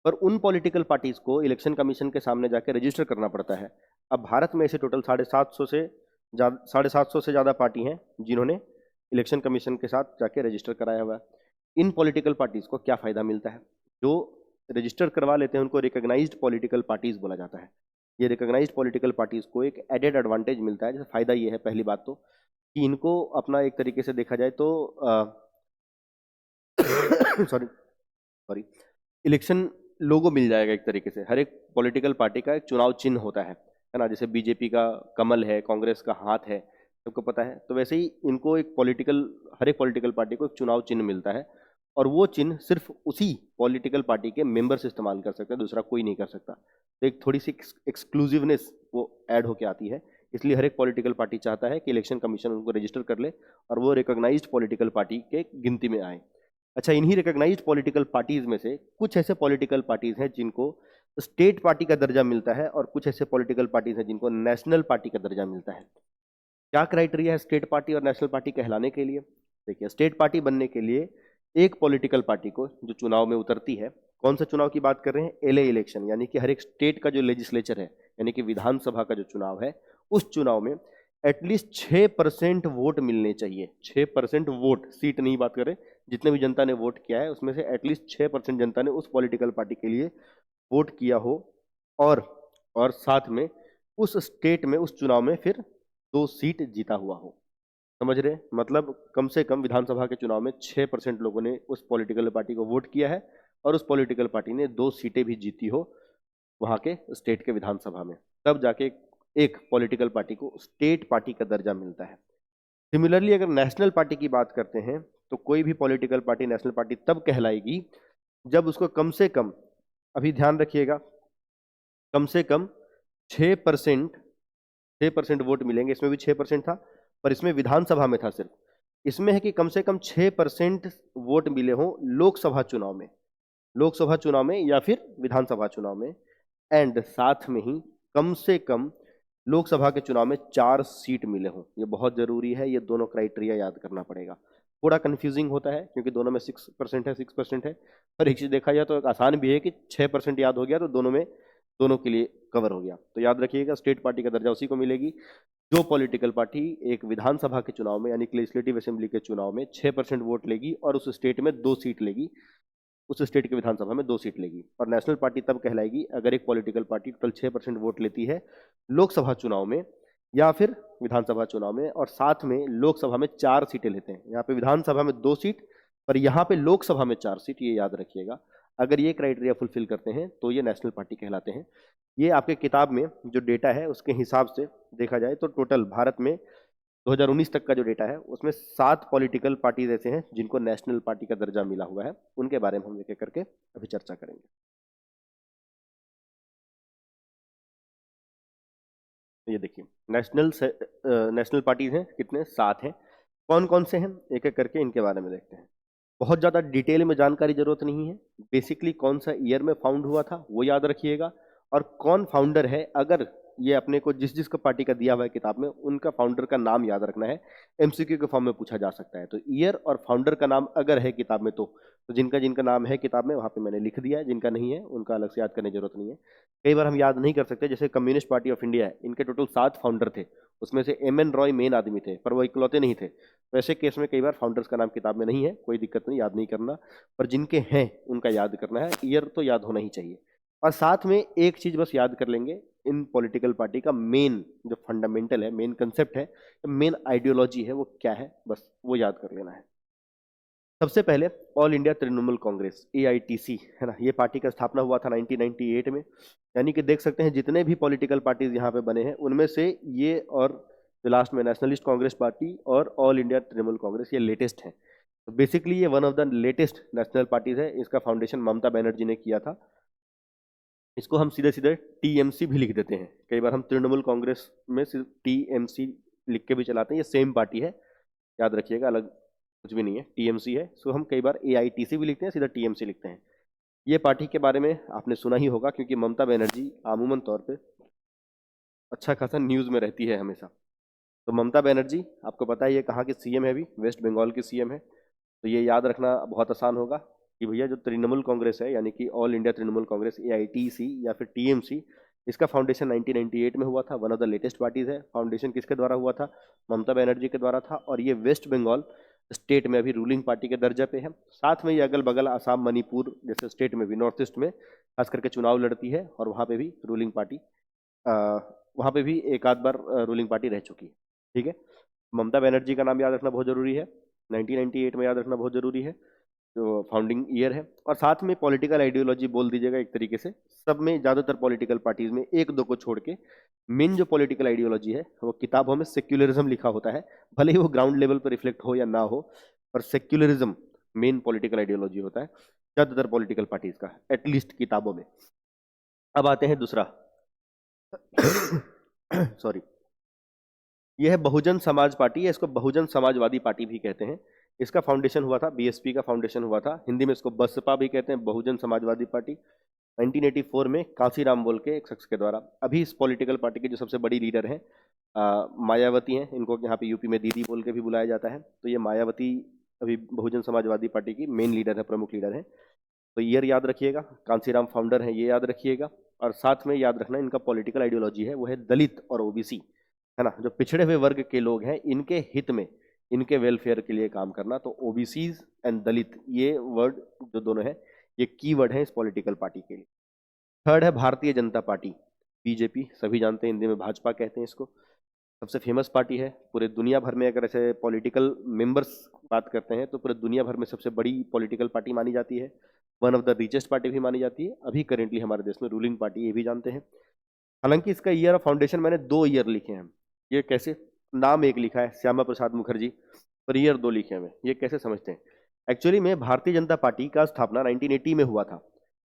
पर उन पॉलिटिकल पार्टीज को इलेक्शन कमीशन के सामने जाकर रजिस्टर करना पड़ता है। अब भारत में ऐसे टोटल 750 से ज़्यादा पार्टी हैं जिन्होंने इलेक्शन कमीशन के साथ जाके रजिस्टर कराया हुआ है। इन पॉलिटिकल पार्टीज को क्या फ़ायदा मिलता है? जो रजिस्टर करवा लेते हैं उनको रिकॉग्नाइज्ड पॉलिटिकल पार्टीज बोला जाता है। ये रिकॉग्नाइज्ड पॉलिटिकल पार्टीज को एक एडेड एडवांटेज मिलता है। जैसे फ़ायदा ये है, पहली बात तो कि इनको अपना एक तरीके से देखा जाए तो सॉरी सॉरी इलेक्शन लोगो मिल जाएगा एक तरीके से। हर एक पॉलिटिकल पार्टी का एक चुनाव चिन्ह होता है ना, जैसे बीजेपी का कमल है, कांग्रेस का हाथ है, सबको पता है। तो वैसे ही इनको एक हर एक पॉलिटिकल पार्टी को एक चुनाव चिन्ह मिलता है, और वो चिन्ह सिर्फ उसी पॉलिटिकल पार्टी के मेंबर्स इस्तेमाल कर सकते हैं, दूसरा कोई नहीं कर सकता। तो एक थोड़ी सी एक्सक्लूसिवनेस वो ऐड होके आती है। इसलिए हर एक पॉलिटिकल पार्टी चाहता है कि इलेक्शन कमीशन उनको रजिस्टर कर ले और वो रिकॉग्नाइज्ड पॉलिटिकल पार्टी के गिनती में आए। अच्छा, इन्हीं रिकॉग्नाइज्ड पॉलिटिकल पार्टीज में से कुछ ऐसे पॉलिटिकल पार्टीज हैं जिनको स्टेट पार्टी का दर्जा मिलता है, और कुछ ऐसे पॉलिटिकल पार्टीज हैं जिनको नेशनल पार्टी का दर्जा मिलता है। क्या क्राइटेरिया है स्टेट पार्टी और नेशनल पार्टी कहलाने के लिए? देखिए, स्टेट पार्टी बनने के लिए एक पॉलिटिकल पार्टी को जो चुनाव में उतरती है, कौन सा चुनाव की बात कर रहे हैं? एलए इलेक्शन, यानी कि हर एक स्टेट का जो लेजिस्लेचर है, यानी कि विधानसभा का जो चुनाव है, उस चुनाव में एटलीस्ट 6% वोट मिलने चाहिए। 6% वोट, सीट नहीं बात करें, जितने भी जनता ने वोट किया है उसमें से एटलीस्ट 6% जनता ने उस पॉलिटिकल पार्टी के लिए वोट किया हो, और साथ में उस स्टेट में उस चुनाव में फिर 2 सीट जीता हुआ हो। समझ रहे हैं? मतलब कम से कम विधानसभा के चुनाव में 6% लोगों ने उस पॉलिटिकल पार्टी को वोट किया है, और उस पॉलिटिकल पार्टी ने 2 सीटें भी जीती हो वहाँ के स्टेट के विधानसभा में, तब जाके एक पॉलिटिकल पार्टी को स्टेट पार्टी का दर्जा मिलता है। सिमिलरली अगर नेशनल पार्टी की बात करते हैं, तो कोई भी पॉलिटिकल पार्टी नेशनल पार्टी तब कहलाएगी जब उसको कम से कम, अभी ध्यान रखिएगा, कम से कम 6% 6% वोट मिलेंगे। इसमें भी 6% था, पर इसमें विधानसभा में था सिर्फ। इसमें है कि कम से कम 6% वोट मिले हों लोकसभा चुनाव में, लोकसभा चुनाव में या फिर विधानसभा चुनाव में, एंड साथ में ही कम से कम लोकसभा के चुनाव में 4 सीट मिले हों। ये बहुत जरूरी है, ये दोनों क्राइटेरिया याद करना पड़ेगा। थोड़ा कंफ्यूजिंग होता है क्योंकि दोनों में 6% है, 6% है, पर एक चीज देखा जाए तो आसान भी है कि 6% याद हो गया तो दोनों के लिए कवर हो गया। तो याद रखिएगा, स्टेट पार्टी का दर्जा उसी को मिलेगी जो पॉलिटिकल पार्टी एक विधानसभा के चुनाव में, यानी कि लेजिस्लेटिव असेंबली के चुनाव में 6% वोट लेगी और उस स्टेट में 2 सीट लेगी, उस स्टेट के विधानसभा में 2 सीट लेगी। और नेशनल पार्टी तब कहलाएगी अगर एक पॉलिटिकल पार्टी टोटल 6% वोट लेती है लोकसभा चुनाव में या फिर विधानसभा चुनाव में, और साथ में लोकसभा में 4 सीटें लेते हैं। यहाँ पे विधानसभा में 2 सीट, पर यहाँ पे लोकसभा में 4 सीट, ये याद रखिएगा। अगर ये क्राइटेरिया फुलफिल करते हैं तो ये नेशनल पार्टी कहलाते हैं। ये आपके किताब में जो डेटा है उसके हिसाब से देखा जाए तो टोटल भारत में 2019 तक का जो डेटा है उसमें 7 पॉलिटिकल पार्टीज ऐसे हैं जिनको नेशनल पार्टी का दर्जा मिला हुआ है। उनके बारे में हम एक एक करके अभी चर्चा करेंगे। तो ये देखिए, नेशनल पार्टीज हैं कितने, 7 हैं। कौन कौन से हैं एक एक करके इनके बारे में देखते हैं। बहुत ज़्यादा डिटेल में जानकारी जरूरत नहीं है। बेसिकली कौन सा ईयर में फाउंड हुआ था वो याद रखिएगा, और कौन फाउंडर है, अगर ये अपने को जिस जिस का पार्टी का दिया हुआ है किताब में उनका फाउंडर का नाम याद रखना है। एमसीक्यू के फॉर्म में पूछा जा सकता है। तो ईयर और फाउंडर का नाम अगर है किताब में तो जिनका जिनका नाम है किताब में वहाँ पे मैंने लिख दिया है, जिनका नहीं है उनका अलग से याद करने की जरूरत नहीं है। कई बार हम याद नहीं कर सकते, जैसे कम्युनिस्ट पार्टी ऑफ इंडिया है, इनके टोटल 7 फाउंडर थे, उसमें से एम एन रॉय मेन आदमी थे, पर वो इकलौते नहीं थे। वैसे केस में कई बार फाउंडर्स का नाम किताब में नहीं है, कोई दिक्कत नहीं, याद नहीं करना। पर जिनके हैं उनका याद करना है, ईयर तो याद होना ही चाहिए। और साथ में एक चीज बस याद कर लेंगे, इन पॉलिटिकल पार्टी का मेन जो फंडामेंटल है, मेन कंसेप्ट है, मेन आइडियोलॉजी है, वो क्या है, बस वो याद कर लेना है। सबसे पहले all India Trinamool Congress, AITC है ना, ये पार्टी का स्थापना हुआ था 1998 में। यानी कि देख सकते हैं जितने भी पॉलिटिकल पार्टीज यहाँ पे बने हैं उनमें से ये और जो लास्ट में नेशनलिस्ट कांग्रेस पार्टी और ऑल इंडिया तृणमूल कांग्रेस, ये लेटेस्ट हैं। तो बेसिकली ये one of the latest national parties है। इसका फाउंडेशन ममता बनर्जी ने किया था। इसको हम सीधे सीधे टीएमसी भी लिख देते हैं। कई बार हम तृणमूल कांग्रेस में सिर्फ टीएमसी लिख के भी चलाते हैं, ये सेम पार्टी है, याद रखिएगा, अलग कुछ भी नहीं है, टीएमसी है। सो हम कई बार एआईटीसी भी लिखते हैं, सीधा टीएमसी लिखते हैं। ये पार्टी के बारे में आपने सुना ही होगा, क्योंकि ममता बनर्जी आमूमन तौर पे अच्छा खासा न्यूज़ में रहती है हमेशा। तो ममता बनर्जी आपको पता है ये कहाँ की सीएम है, अभी वेस्ट बंगाल की सीएम है। तो ये याद रखना बहुत आसान होगा कि भैया जो तृणमूल कांग्रेस है, यानी कि all India Trinamool Congress, AITC या फिर टीएमसी, इसका फाउंडेशन 1998 में हुआ था। One of the latest parties है। फाउंडेशन किसके द्वारा हुआ था? ममता बनर्जी के द्वारा था। और ये वेस्ट बंगाल स्टेट में अभी रूलिंग पार्टी के दर्जे पे है। साथ में ये अगल बगल आसाम, मणिपुर जैसे स्टेट में भी, नॉर्थ ईस्ट में खास करके चुनाव लड़ती है, और वहाँ पे भी रूलिंग पार्टी, वहाँ पे भी एक आध बार रूलिंग पार्टी रह चुकी है। ठीक है, ममता बनर्जी का नाम याद रखना बहुत जरूरी है, 1998 में याद रखना बहुत जरूरी है, जो फाउंडिंग ईयर है। और साथ में पॉलिटिकल आइडियोलॉजी बोल दीजिएगा एक तरीके से। सब में ज़्यादातर पॉलिटिकल पार्टीज में एक दो को छोड़ के मेन जो पॉलिटिकल आइडियोलॉजी है वो किताबों में सेक्युलरिज्म लिखा होता है। भले ही वो ग्राउंड लेवल पर रिफ्लेक्ट हो या ना हो, पर सेक्युलरिज्म मेन पॉलिटिकल आइडियोलॉजी होता है ज़्यादातर पॉलिटिकल पार्टीज का, एटलीस्ट किताबों में। अब आते हैं दूसरा सॉरी, यह है बहुजन समाज पार्टी, है इसको बहुजन समाजवादी पार्टी भी कहते हैं। इसका फाउंडेशन हुआ था, बीएसपी का फाउंडेशन हुआ था, हिंदी में इसको बसपा भी कहते हैं, बहुजन समाजवादी पार्टी, 1984 में कांसीराम बोल के एक शख्स के द्वारा। अभी इस पॉलिटिकल पार्टी के जो सबसे बड़ी लीडर हैं मायावती हैं। इनको यहाँ पे यूपी में दीदी बोल के भी बुलाया जाता है। तो ये मायावती अभी बहुजन समाजवादी पार्टी की मेन लीडर है, प्रमुख लीडर है। तो ईयर याद रखिएगा, कांसीराम फाउंडर है, ये याद रखिएगा। और साथ में याद रखना इनका पॉलिटिकल आइडियोलॉजी है वो है दलित और ओबीसी, है ना, जो पिछड़े हुए वर्ग के लोग हैं, इनके हित में, इनके वेलफेयर के लिए काम करना। तो ओबीसीज एंड दलित, ये वर्ड जो दोनों है, ये की वर्ड है इस पॉलिटिकल पार्टी के लिए। थर्ड है भारतीय जनता पार्टी, बीजेपी, सभी जानते हैं, हिंदी में भाजपा कहते हैं इसको। सबसे फेमस पार्टी है पूरे दुनिया भर में। अगर ऐसे पॉलिटिकल मेंबर्स बात करते हैं तो पूरे दुनिया भर में सबसे बड़ी पॉलिटिकल पार्टी मानी जाती है। One of the richest party भी मानी जाती है। अभी करेंटली हमारे देश में रूलिंग पार्टी, ये भी जानते हैं। हालांकि इसका ईयर ऑफ फाउंडेशन मैंने 2 ईयर लिखे हैं। ये कैसे? नाम एक लिखा है श्यामा प्रसाद मुखर्जी, पर ईयर 2 लिखे हैं। ये कैसे समझते हैं? एक्चुअली में भारतीय जनता पार्टी का स्थापना 1980 में हुआ था,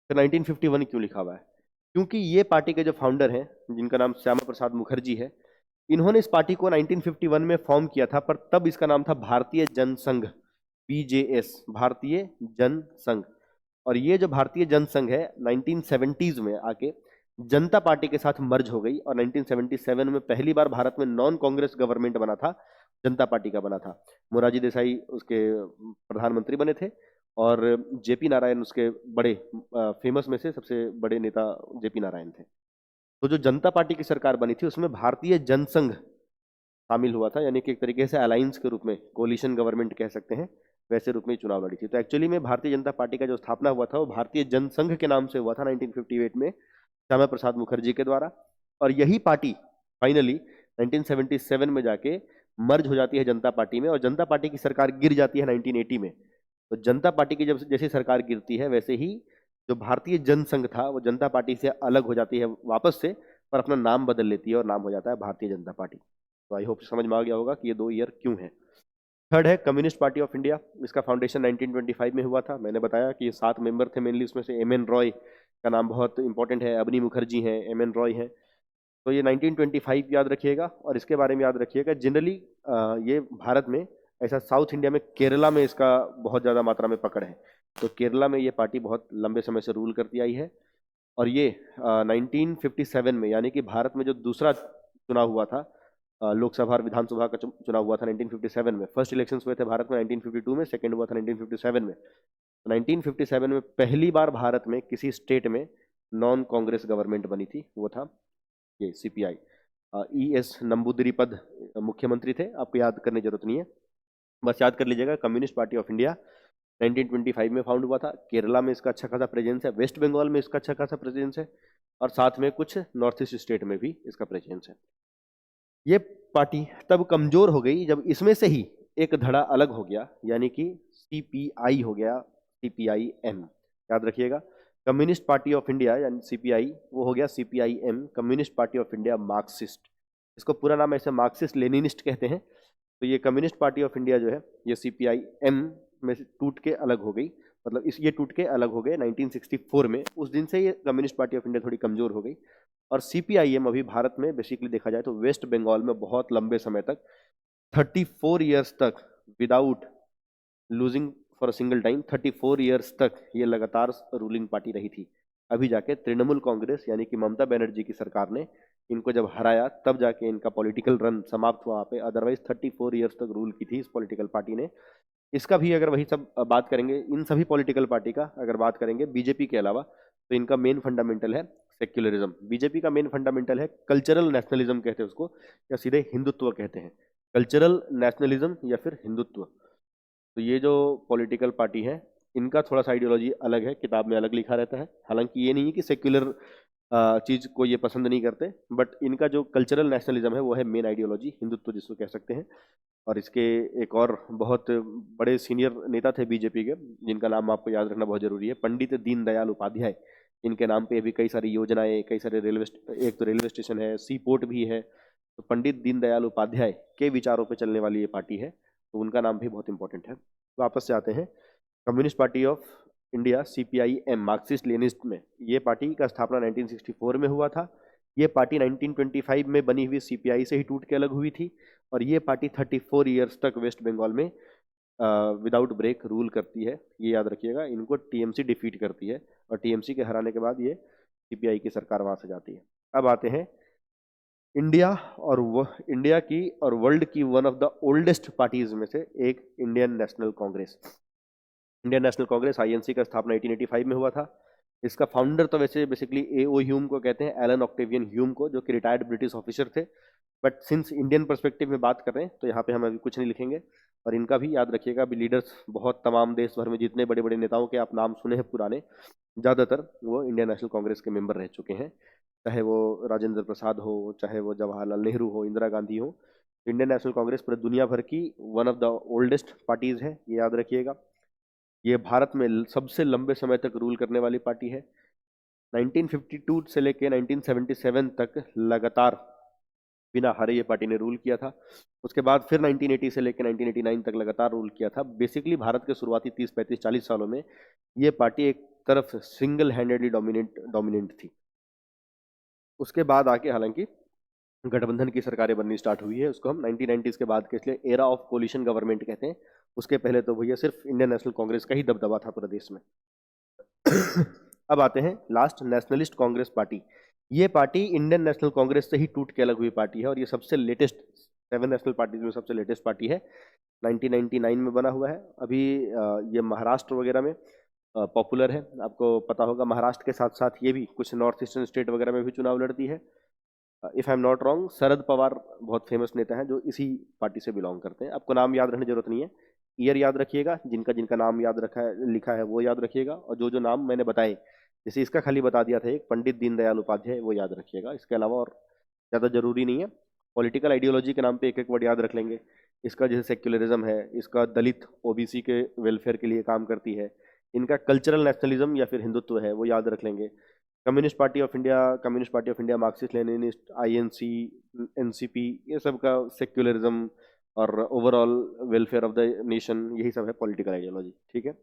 तो 1951 क्यों लिखा हुआ है? क्योंकि ये पार्टी के जो फाउंडर हैं, जिनका नाम श्यामा प्रसाद मुखर्जी है, इन्होंने इस पार्टी को 1951 में फॉर्म किया था, पर तब इसका नाम था भारतीय जनसंघ, बीजेएस, भारतीय जनसंघ। और ये जो भारतीय जनसंघ है 1970s में आके जनता पार्टी के साथ मर्ज हो गई, और 1977 में पहली बार भारत में नॉन कांग्रेस गवर्नमेंट बना था, जनता पार्टी का बना था। मोरारजी देसाई उसके प्रधानमंत्री बने थे, और जेपी नारायण उसके बड़े फेमस में से सबसे बड़े नेता जेपी नारायण थे। तो जो जनता पार्टी की सरकार बनी थी उसमें भारतीय जनसंघ शामिल हुआ था, यानी कि एक तरीके से अलायंस के रूप में, कोलिशन गवर्नमेंट कह सकते हैं, वैसे रूप में चुनाव लड़ी थी। तो एक्चुअली में भारतीय जनता पार्टी का जो स्थापना हुआ था वो भारतीय जनसंघ के नाम से हुआ था 1958 में, श्यामा प्रसाद मुखर्जी के द्वारा। और यही पार्टी फाइनली 1977 में जाके मर्ज हो जाती है जनता पार्टी में, और जनता पार्टी की सरकार गिर जाती है 1980 में। तो जनता पार्टी की जब जैसे सरकार गिरती है, वैसे ही जो भारतीय जनसंघ था वो जनता पार्टी से अलग हो जाती है वापस से, पर अपना नाम बदल लेती है और नाम हो जाता है भारतीय जनता पार्टी। तो आई होप समझ में आ गया होगा कि ये 2 ईयर क्यों है। थर्ड है कम्युनिस्ट पार्टी ऑफ इंडिया। इसका फाउंडेशन 1925 में हुआ था। मैंने बताया कि ये 7 मेंबर थे मेनली, उसमें से एम एन रॉय का नाम बहुत इंपॉर्टेंट है, अबनी मुखर्जी हैं, एम एन रॉय हैं। तो ये 1925 याद रखिएगा। और इसके बारे में याद रखिएगा जनरली ये भारत में ऐसा साउथ इंडिया में केरला में इसका बहुत ज़्यादा मात्रा में पकड़ है। तो केरला में ये पार्टी बहुत लंबे समय से रूल करती आई है। और ये 1957 में, यानी कि भारत में जो दूसरा चुनाव हुआ था, लोकसभा और विधानसभा का चुनाव हुआ था 1957 में। फर्स्ट इलेक्शंस हुए थे भारत में 1952 में, सेकंड हुआ था 1957 में। 1957 में पहली बार भारत में किसी स्टेट में नॉन कांग्रेस गवर्नमेंट बनी थी, वो था ये सीपीआई। ई एस नंबूदिरीपद मुख्यमंत्री थे, आपको याद करने की जरूरत नहीं है, बस याद कर लीजिएगा कम्युनिस्ट पार्टी ऑफ इंडिया 1925 में फाउंड हुआ था। केरला में इसका अच्छा खासा प्रेजेंस है, वेस्ट बंगाल में इसका अच्छा खासा प्रेजेंस है, और साथ में कुछ नॉर्थ ईस्ट स्टेट में भी इसका प्रेजेंस है। ये पार्टी तब कमजोर हो गई जब इसमें से ही एक धड़ा अलग हो गया, यानी कि सीपीआई हो गया, सीपीआई एम। याद रखिएगा, कम्युनिस्ट पार्टी ऑफ इंडिया यानी सीपीआई, वो हो गया CPI M, Communist Party of India Marxist. इसको पूरा नाम ऐसे मार्क्सिस्ट लेनिनिस्ट कहते हैं। तो ये कम्युनिस्ट पार्टी ऑफ इंडिया जो है ये सीपीआई एम में से टूट के अलग हो गई, मतलब इस ये टूट के अलग हो गए 1964 में। उस दिन से ये कम्युनिस्ट पार्टी ऑफ इंडिया थोड़ी कमजोर हो गई। और सीपीआईएम अभी भारत में बेसिकली देखा जाए तो वेस्ट बंगाल में बहुत लंबे समय तक 34 ईयर्स तक without losing for a single time, 34 years तक ये लगातार रूलिंग पार्टी रही थी। अभी जाके तृणमूल कांग्रेस यानी कि ममता बनर्जी की सरकार ने इनको जब हराया तब जाके इनका पॉलिटिकल रन समाप्त हुआ वहाँ पे। अदरवाइज 34 ईयर्स तक रूल की थी इस पॉलिटिकल पार्टी ने। इसका भी अगर वही सब बात करेंगे, इन सभी पॉलिटिकल पार्टी का अगर बात करेंगे बीजेपी के अलावा, तो इनका मेन फंडामेंटल है सेक्युलरिज्म। बीजेपी का मेन फंडामेंटल है कल्चरल नेशनलिज्म कहते हैं उसको, या सीधे हिंदुत्व कहते हैं, कल्चरल नेशनलिज्म या फिर हिंदुत्व। तो ये जो पॉलिटिकल पार्टी है इनका थोड़ा सा आइडियोलॉजी अलग है, किताब में अलग लिखा रहता है। हालांकि ये नहीं है कि सेक्युलर चीज को ये पसंद नहीं करते, बट इनका जो कल्चरल नेशनलिज्म है वो है मेन आइडियोलॉजी, हिंदुत्व जिसको कह सकते हैं। और इसके एक और बहुत बड़े सीनियर नेता थे बीजेपी के, जिनका नाम आपको याद रखना बहुत जरूरी है, पंडित दीनदयाल उपाध्याय। इनके नाम पे अभी कई सारी योजनाएं, कई सारे एक तो रेलवे स्टेशन है, सी पोर्ट भी है। तो पंडित दीनदयाल उपाध्याय के विचारों पे चलने वाली ये पार्टी है, तो उनका नाम भी बहुत इंपॉर्टेंट है। वापस से आते हैं Communist Party of India CPI M Marxist Leninist में। ये पार्टी का स्थापना 1964 में हुआ था। ये पार्टी 1925 में बनी हुई सीपीआई से ही टूट के अलग हुई थी। और ये पार्टी 34 ईयर्स तक वेस्ट बंगाल में विदाउट ब्रेक रूल करती है। ये याद रखिएगा, इनको टीएमसी डिफीट करती है, और टीएमसी के हराने के बाद ये सीपीआई की सरकार वहां से जाती है। अब आते हैं इंडिया इंडिया की और वर्ल्ड की one of the oldest parties में से एक, Indian national Congress. Indian national Congress INC का स्थापना 1885 में हुआ था। इसका फाउंडर तो वैसे बेसिकली एओ ह्यूम को कहते हैं, एलन ऑक्टेवियन ह्यूम को, जो कि रिटायर्ड ब्रिटिश ऑफिसर थे। बट सिंस इंडियन पर्सपेक्टिव में बात कर रहे हैं तो यहाँ पे हम अभी कुछ नहीं लिखेंगे। और इनका भी याद रखिएगा, अभी लीडर्स बहुत तमाम देश भर में जितने बड़े बड़े नेताओं के आप नाम सुने हैं पुराने, ज़्यादातर वो इंडियन नेशनल कांग्रेस के मेंबर रह चुके हैं। चाहे वो राजेंद्र प्रसाद हो, चाहे वो जवाहरलाल नेहरू हो, इंदिरा गांधी हो। इंडियन नेशनल कांग्रेस पूरे दुनिया भर की one of the oldest parties है, ये याद रखिएगा। ये भारत में सबसे लंबे समय तक रूल करने वाली पार्टी है। 1952 से लेके 1977 तक लगातार बिना हारे ये पार्टी ने रूल किया था। उसके बाद फिर 1980 से लेकर 1989 तक लगातार रूल किया था। बेसिकली भारत के शुरुआती 30, 35, 40 सालों में ये पार्टी एक तरफ सिंगल हैंडेडली डोमिनेंट थी। उसके बाद आके हालांकि गठबंधन की सरकारें बननी स्टार्ट हुई है। उसको हम 1990s के बाद के इसलिए एरा ऑफ कोलिशन गवर्नमेंट कहते हैं। उसके पहले तो भैया सिर्फ इंडियन नेशनल कांग्रेस का ही दबदबा था पूरे देश में। अब आते हैं लास्ट, नेशनलिस्ट कांग्रेस पार्टी। ये पार्टी इंडियन नेशनल कांग्रेस से ही टूट के अलग हुई पार्टी है, और ये सबसे लेटेस्ट 7 नेशनल पार्टीज में सबसे लेटेस्ट पार्टी है। 1999 में बना हुआ है। अभी ये महाराष्ट्र वगैरह में पॉपुलर है। आपको पता होगा महाराष्ट्र के साथ साथ ये भी कुछ नॉर्थ ईस्टर्न स्टेट वगैरह में भी चुनाव लड़ती है। If I am not wrong, Sharad Pawar बहुत फेमस नेता हैं जो इसी पार्टी से बिलोंग करते हैं। आपको नाम याद रखने की जरूरत नहीं है, ईयर याद रखिएगा, जिनका जिनका नाम याद रखा है लिखा है वो याद रखिएगा, और जो जो नाम मैंने बताए, जैसे इसका खाली बता दिया था एक, पंडित दीनदयाल उपाध्याय, वो याद रखिएगा। इसके अलावा और ज़्यादा जरूरी नहीं है। पॉलिटिकल आइडियोलॉजी के नाम पे एक एक वर्ड याद रख लेंगे। इसका जैसे सेक्युलरिज्म है, इसका दलित ओबीसी के वेलफेयर के लिए काम करती है। इनका कल्चरल नेशनलिज्म या फिर हिंदुत्व है, वो याद रख लेंगे। Communist Party of India, Marxist Leninist, INC, NCP, ये सब का सेक्युलरिज्म और overall welfare of the nation, यही सब है पॉलिटिकल आइडियोलॉजी। ठीक है।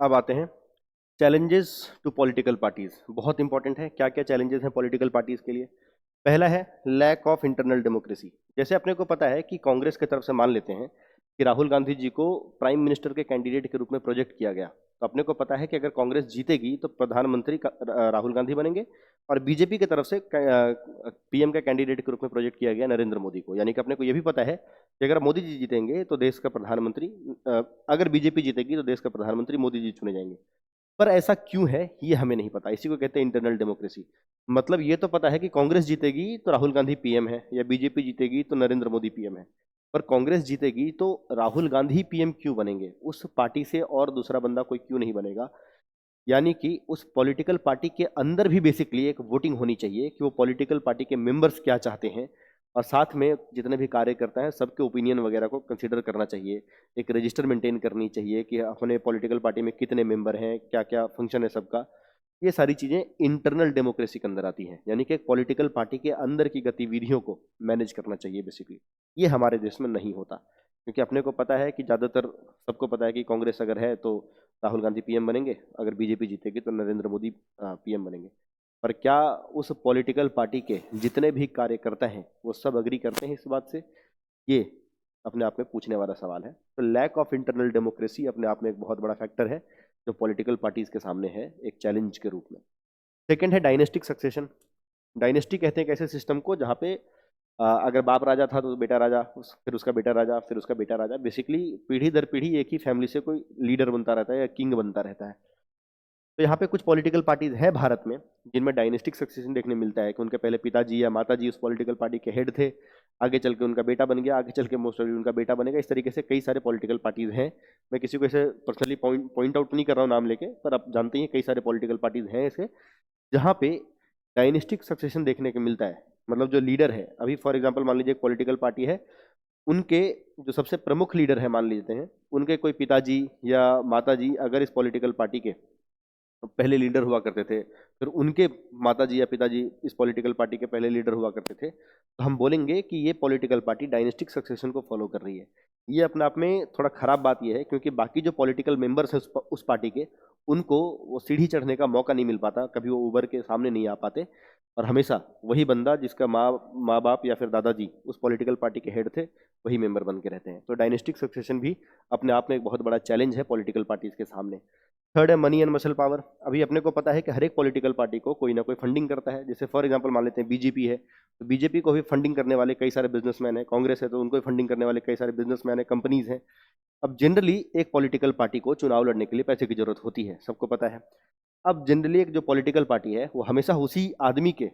अब आते हैं चैलेंजेस टू पॉलिटिकल पार्टीज। बहुत इंपॉर्टेंट है, क्या क्या चैलेंजेस हैं पॉलिटिकल पार्टीज के लिए। पहला है लैक ऑफ इंटरनल डेमोक्रेसी। जैसे अपने को पता है कि कांग्रेस की तरफ से मान लेते हैं कि राहुल गांधी जी को प्राइम मिनिस्टर के कैंडिडेट के रूप में प्रोजेक्ट किया गया, तो अपने को पता है कि अगर कांग्रेस जीतेगी तो प्रधानमंत्री राहुल गांधी बनेंगे, और बीजेपी की तरफ से पीएम का कैंडिडेट के रूप में प्रोजेक्ट किया गया नरेंद्र मोदी को। यानी कि अपने को यह भी पता है कि अगर मोदी जी जीतेंगे तो देश का प्रधानमंत्री, अगर बीजेपी जीतेगी तो देश का प्रधानमंत्री मोदी जी चुने जाएंगे। पर ऐसा क्यों है ये हमें नहीं पता, इसी को कहते हैं इंटरनल डेमोक्रेसी। मतलब ये तो पता है कि कांग्रेस जीतेगी तो राहुल गांधी पीएम है, या बीजेपी जीतेगी तो नरेंद्र मोदी पीएम है, पर कांग्रेस जीतेगी तो राहुल गांधी पीएम क्यों बनेंगे, उस पार्टी से और दूसरा बंदा कोई क्यों नहीं बनेगा। यानी कि उस पॉलिटिकल पार्टी के अंदर भी बेसिकली एक वोटिंग होनी चाहिए कि वो पॉलिटिकल पार्टी के मेंबर्स क्या चाहते हैं, और साथ में जितने भी कार्य करता है सबके ओपिनियन वगैरह को कंसीडर करना चाहिए। एक रजिस्टर मेंटेन करनी चाहिए कि अपने पॉलिटिकल पार्टी में कितने मेंबर हैं, क्या क्या फंक्शन है सबका। ये सारी चीज़ें इंटरनल डेमोक्रेसी के अंदर आती हैं, यानी कि एक पॉलिटिकल पार्टी के अंदर की गतिविधियों को मैनेज करना चाहिए बेसिकली। ये हमारे देश में नहीं होता, क्योंकि अपने को पता है कि ज़्यादातर सबको पता है कि कांग्रेस अगर है तो राहुल गांधी पीएम बनेंगे, अगर बीजेपी जीतेगी तो नरेंद्र मोदी पीएम बनेंगे। पर क्या उस पॉलिटिकल पार्टी के जितने भी कार्यकर्ता हैं वो सब अग्री करते हैं इस बात से? ये अपने आप में पूछने वाला सवाल है। तो लैक ऑफ इंटरनल डेमोक्रेसी अपने आप में एक बहुत बड़ा फैक्टर है जो पॉलिटिकल पार्टीज के सामने है एक चैलेंज के रूप में। सेकंड है डायनेस्टिक सक्सेशन। डायनेस्टी कहते हैं एक ऐसे सिस्टम को जहाँ पे अगर बाप राजा था तो बेटा राजा, फिर उसका बेटा राजा, फिर उसका बेटा राजा, बेसिकली पीढ़ी दर पीढ़ी एक ही फैमिली से कोई लीडर बनता रहता है या किंग बनता रहता है। तो यहाँ पे कुछ पॉलिटिकल पार्टीज हैं भारत में जिनमें डायनेस्टिक सक्सेशन देखने मिलता है कि उनके पहले पिताजी या माताजी उस पॉलिटिकल पार्टी के हेड थे, आगे चल के उनका बेटा बन गया, आगे चल के मोस्ट उनका बेटा बनेगा। इस तरीके से कई सारे पॉलिटिकल पार्टीज हैं। मैं किसी को ऐसे पर्सनली पॉइंट आउट नहीं कर रहा हूँ नाम लेके, पर आप जानते हैं कई सारे पॉलिटिकल पार्टीज हैं ऐसे जहाँ पे डायनेस्टिक सक्सेशन देखने को मिलता है। मतलब जो लीडर है, अभी फॉर एग्जाम्पल मान लीजिए एक पॉलिटिकल पार्टी है, उनके जो सबसे प्रमुख लीडर है मान लेते हैं, उनके कोई पिताजी या माताजी अगर इस पॉलिटिकल पार्टी के पहले लीडर हुआ करते थे, फिर उनके माताजी या पिताजी इस पॉलिटिकल पार्टी के पहले लीडर हुआ करते थे, तो हम बोलेंगे कि ये पॉलिटिकल पार्टी डायनेस्टिक सक्सेशन को फॉलो कर रही है। ये अपने आप में थोड़ा खराब बात ये है, क्योंकि बाकी जो पॉलिटिकल मेंबर्स हैं उस पार्टी के, उनको वो सीढ़ी चढ़ने का मौका नहीं मिल पाता, कभी वो उभर के सामने नहीं आ पाते, और हमेशा वही बंदा जिसका माँ बाप या फिर दादाजी उस पॉलिटिकल पार्टी के हेड थे वही मेंबर बन के रहते हैं। तो डायनेस्टिक सक्सेशन भी अपने आप में एक बहुत बड़ा चैलेंज है पॉलिटिकल पार्टीज के सामने। थर्ड है मनी एंड मसल पावर। अभी अपने को पता है कि हर एक पॉलिटिकल पार्टी को कोई ना कोई फंडिंग करता है। जैसे फॉर एग्जांपल मान लेते हैं बीजेपी है, तो बीजेपी को भी फंडिंग करने वाले कई सारे बिजनेसमैन हैं। कांग्रेस है तो उनको भी फंडिंग करने वाले कई सारे बिजनेसमैन हैं, कंपनीज हैं। अब जनरली एक पॉलिटिकल पार्टी को चुनाव लड़ने के लिए पैसे की जरूरत होती है, सबको पता है। अब जनरली एक जो पॉलिटिकल पार्टी है वो हमेशा उसी आदमी के,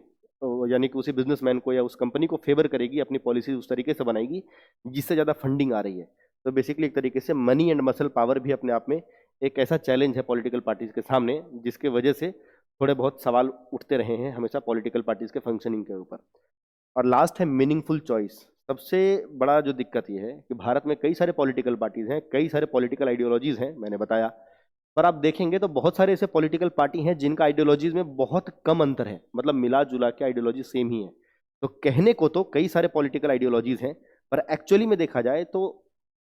यानी कि उसी बिजनेसमैन को या उस कंपनी को फेवर करेगी, अपनी पॉलिसी उस तरीके से बनाएगी जिससे ज़्यादा फंडिंग आ रही है। तो बेसिकली एक तरीके से मनी एंड मसल पावर भी अपने आप में एक ऐसा चैलेंज है पॉलिटिकल पार्टीज के सामने, जिसके वजह से थोड़े बहुत सवाल उठते रहे हैं हमेशा पॉलिटिकल पार्टीज के फंक्शनिंग के ऊपर। और लास्ट है मीनिंगफुल चॉइस। सबसे बड़ा जो दिक्कत ये है कि भारत में कई सारे पॉलिटिकल पार्टीज हैं, कई सारे पॉलिटिकल आइडियोलॉजीज हैं, मैंने बताया, पर आप देखेंगे तो बहुत सारे ऐसे पॉलिटिकल पार्टी हैं जिनका आइडियोलॉजीज में बहुत कम अंतर है, मतलब मिला जुला के आइडियोलॉजी सेम ही है। तो कहने को तो कई सारे पॉलिटिकल आइडियोलॉजीज हैं, पर एक्चुअली में देखा जाए तो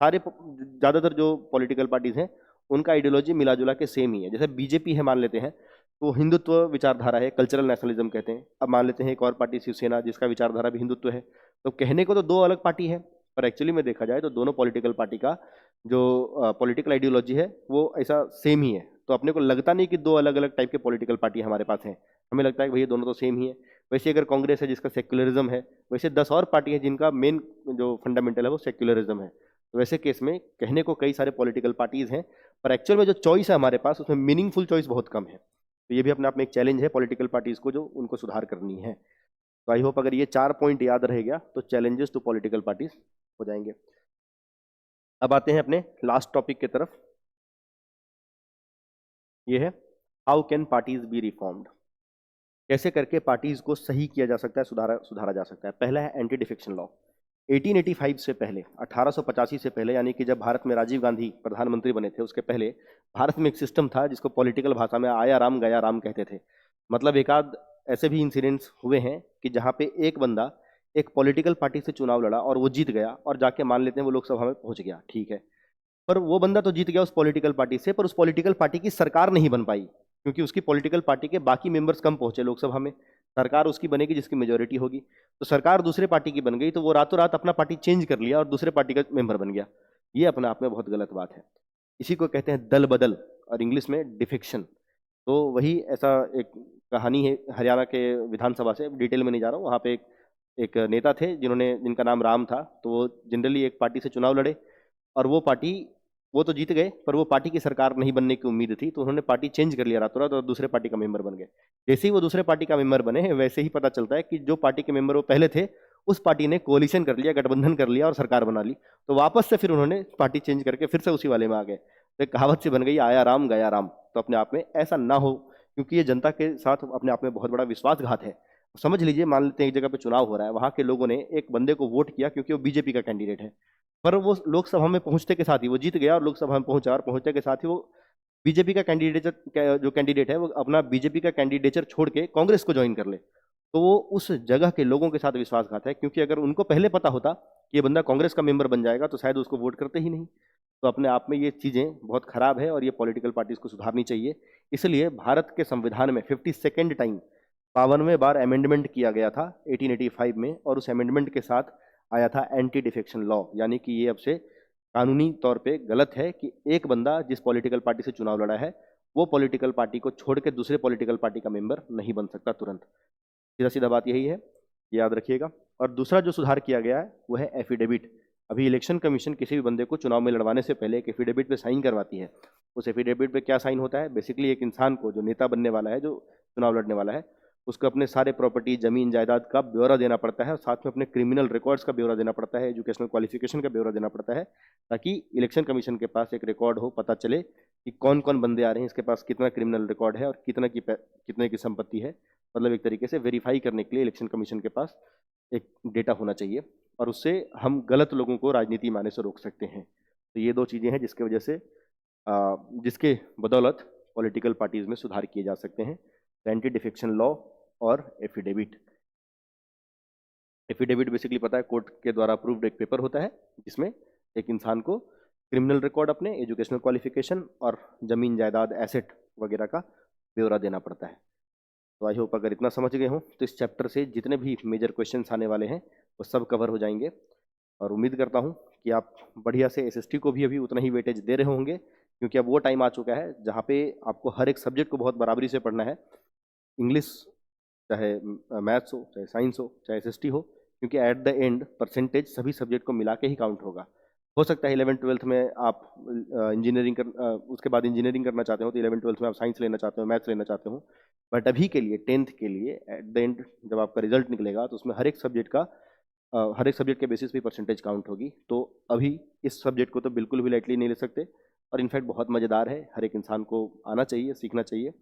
सारे ज़्यादातर जो पॉलिटिकल पार्टीज हैं उनका आइडियोलॉजी मिला जुला के सेम ही है। जैसे बीजेपी है मान लेते हैं, तो हिंदुत्व विचारधारा है, कल्चरल नेशनलिज्म कहते हैं। अब मान लेते हैं एक और पार्टी शिवसेना, जिसका विचारधारा भी हिंदुत्व है। तो कहने को तो दो अलग पार्टी है, पर एक्चुअली में देखा जाए तो दोनों पॉलिटिकल पार्टी का जो पॉलिटिकल आइडियोलॉजी है वो ऐसा सेम ही है। तो अपने को लगता नहीं कि दो अलग अलग टाइप के पॉलिटिकल पार्टी हमारे पास हैं, हमें लगता है कि भैया दोनों तो सेम ही है। वैसे अगर कांग्रेस है जिसका सेक्युलरिज्म है, वैसे 10 और पार्टी है जिनका मेन जो फंडामेंटल है वो सेक्युलरिज्म है। तो वैसे केस में कहने को कई सारे पॉलिटिकल पार्टीज हैं, पर एक्चुअल में जो चॉइस है हमारे पास उसमें मीनिंगफुल चॉइस बहुत कम है। तो ये भी अपने आप में एक चैलेंज है पॉलिटिकल पार्टीज को, जो उनको सुधार करनी है। तो आई होप अगर ये 4 पॉइंट याद रह गया तो चैलेंजेस टू पॉलिटिकल पार्टीज हो जाएंगे। अब आते हैं अपने लास्ट टॉपिक की तरफ। ये है how can parties B reformed. कैसे करके पार्टीज को सही किया जा सकता है, सुधारा सुधारा जा सकता है। पहला है एंटी डिफेक्शन लॉ। 1885 से पहले, 1885 से पहले, यानी कि जब भारत में राजीव गांधी प्रधानमंत्री बने थे उसके पहले भारत में एक सिस्टम था जिसको पॉलिटिकल भाषा में आया राम गया राम कहते थे। मतलब एक आध ऐसे भी इंसिडेंट्स हुए हैं कि जहाँ पे एक बंदा एक पॉलिटिकल पार्टी से चुनाव लड़ा और वो जीत गया और जाके मान लेते हैं वो लोकसभा में पहुंच गया, ठीक है। पर वो बंदा तो जीत गया उस पॉलिटिकल पार्टी से, पर उस पॉलिटिकल पार्टी की सरकार नहीं बन पाई क्योंकि उसकी पॉलिटिकल पार्टी के बाकी मेंबर्स कम पहुंचे लोकसभा में। सरकार उसकी बनेगी जिसकी मेजोरिटी होगी, तो सरकार दूसरे पार्टी की बन गई तो वो रातों रात अपना पार्टी चेंज कर लिया और दूसरे पार्टी का मेंबर बन गया। ये अपने आप में बहुत गलत बात है। इसी को कहते हैं दल बदल और इंग्लिश में डिफेक्शन। तो वही ऐसा एक कहानी है हरियाणा के विधानसभा से, डिटेल में नहीं जा रहा हूँ। वहाँ पे एक नेता थे जिनका नाम राम था, तो वो जनरली एक पार्टी से चुनाव लड़े और वो तो जीत गए, पर वो पार्टी की सरकार नहीं बनने की उम्मीद थी, तो उन्होंने पार्टी चेंज कर लिया रातों रात और दूसरे पार्टी का मेंबर बन गए। जैसे ही वो दूसरे पार्टी का मेंबर बने, वैसे ही पता चलता है कि जो पार्टी के मेंबर वो पहले थे उस पार्टी ने कोलिशन कर लिया, गठबंधन कर लिया और सरकार बना ली। तो वापस से फिर उन्होंने पार्टी चेंज करके फिर से उसी वाले में आ गए। तो एक कहावत सी बन गई, आया राम गया राम। तो अपने आप में ऐसा ना हो, क्योंकि ये जनता के साथ अपने आप में बहुत बड़ा विश्वासघात है। समझ लीजिए, मान लेते हैं एक जगह पे चुनाव हो रहा है, वहां के लोगों ने एक बंदे को वोट किया क्योंकि वो बीजेपी का कैंडिडेट है, पर वो लोकसभा में पहुंचते के साथ ही वो जीत गया और लोकसभा में पहुंचा और पहुंचने के साथ ही वो बीजेपी का कैंडिडेट है वो अपना बीजेपी का कैंडिडेचर छोड़ के कांग्रेस को ज्वाइन कर ले, तो वो उस जगह के लोगों के साथ विश्वासघात है। क्योंकि अगर उनको पहले पता होता कि ये बंदा कांग्रेस का मेंबर बन जाएगा तो शायद उसको वोट करते ही नहीं। तो अपने आप में ये चीज़ें बहुत खराब है और ये पॉलिटिकल पार्टीज को सुधारनी चाहिए। इसलिए भारत के संविधान में 52nd टाइम 52वें बार अमेंडमेंट किया गया था 1885 में, और उस अमेंडमेंट के साथ आया था एंटी डिफेक्शन लॉ। यानी कि ये अब से कानूनी तौर पे गलत है कि एक बंदा जिस पॉलिटिकल पार्टी से चुनाव लड़ा है वो पॉलिटिकल पार्टी को छोड़ के दूसरे पॉलिटिकल पार्टी का मेंबर नहीं बन सकता तुरंत। सीधा सीधा बात यही है, याद रखिएगा। और दूसरा जो सुधार किया गया है वो है एफिडेविट। अभी इलेक्शन कमीशन किसी भी बंदे को चुनाव में लड़वाने से पहले एक एफिडेविट पे साइन करवाती है। उस एफिडेविट पे क्या साइन होता है? बेसिकली एक इंसान को, जो नेता बनने वाला है, जो चुनाव लड़ने वाला है, उसको अपने सारे प्रॉपर्टी, जमीन जायदाद का ब्यौरा देना पड़ता है और साथ में अपने क्रिमिनल रिकॉर्ड्स का ब्यौरा देना पड़ता है, एजुकेशनल क्वालिफिकेशन का ब्यौरा देना पड़ता है, ताकि इलेक्शन कमीशन के पास एक रिकॉर्ड हो, पता चले कि कौन कौन बंदे आ रहे हैं, इसके पास कितना क्रिमिनल रिकॉर्ड है और कितने की संपत्ति है। मतलब एक तरीके से वेरीफाई करने के लिए इलेक्शन कमीशन के पास एक डेटा होना चाहिए, और उससे हम गलत लोगों को राजनीति में आने से रोक सकते हैं। तो ये दो चीज़ें हैं जिसके वजह से जिसके बदौलत पॉलिटिकल पार्टीज में सुधार किए जा सकते हैं। एंटी डिफेक्शन लॉ और एफिडेविट। एफिडेविट बेसिकली पता है, कोर्ट के द्वारा अप्रूव्ड एक पेपर होता है जिसमें एक इंसान को क्रिमिनल रिकॉर्ड, अपने एजुकेशनल क्वालिफिकेशन और जमीन जायदाद, एसेट वगैरह का ब्यौरा देना पड़ता है। तो आई होप अगर इतना समझ गए हों तो इस चैप्टर से जितने भी मेजर क्वेश्चंस आने वाले हैं वो सब कवर हो जाएंगे। और उम्मीद करता हूं कि आप बढ़िया से एसएसटी को भी अभी उतना ही वेटेज दे रहे होंगे, क्योंकि अब वो टाइम आ चुका है जहाँ पे आपको हर एक सब्जेक्ट को बहुत बराबरी से पढ़ना है। इंग्लिश चाहे मैथ्स हो, चाहे साइंस हो, चाहे एसएसटी हो, क्योंकि एट द एंड परसेंटेज सभी सब्जेक्ट को मिला के ही काउंट होगा। हो सकता है 11th-12th में आप उसके बाद इंजीनियरिंग करना चाहते हो तो 11th-12th में आप साइंस लेना चाहते हो, मैथ्स लेना चाहते हो, बट अभी के लिए 10th के लिए एट द एंड जब आपका रिजल्ट निकलेगा तो उसमें हर एक सब्जेक्ट के बेसिस पे परसेंटेज काउंट होगी। तो अभी इस सब्जेक्ट को तो बिल्कुल भी लाइटली नहीं ले सकते, और इनफैक्ट बहुत मज़ेदार है, हर एक इंसान को आना चाहिए, सीखना चाहिए।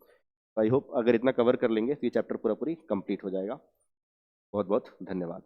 आई होप अगर इतना कवर कर लेंगे तो ये चैप्टर पूरा पूरी कंप्लीट हो जाएगा। बहुत बहुत धन्यवाद।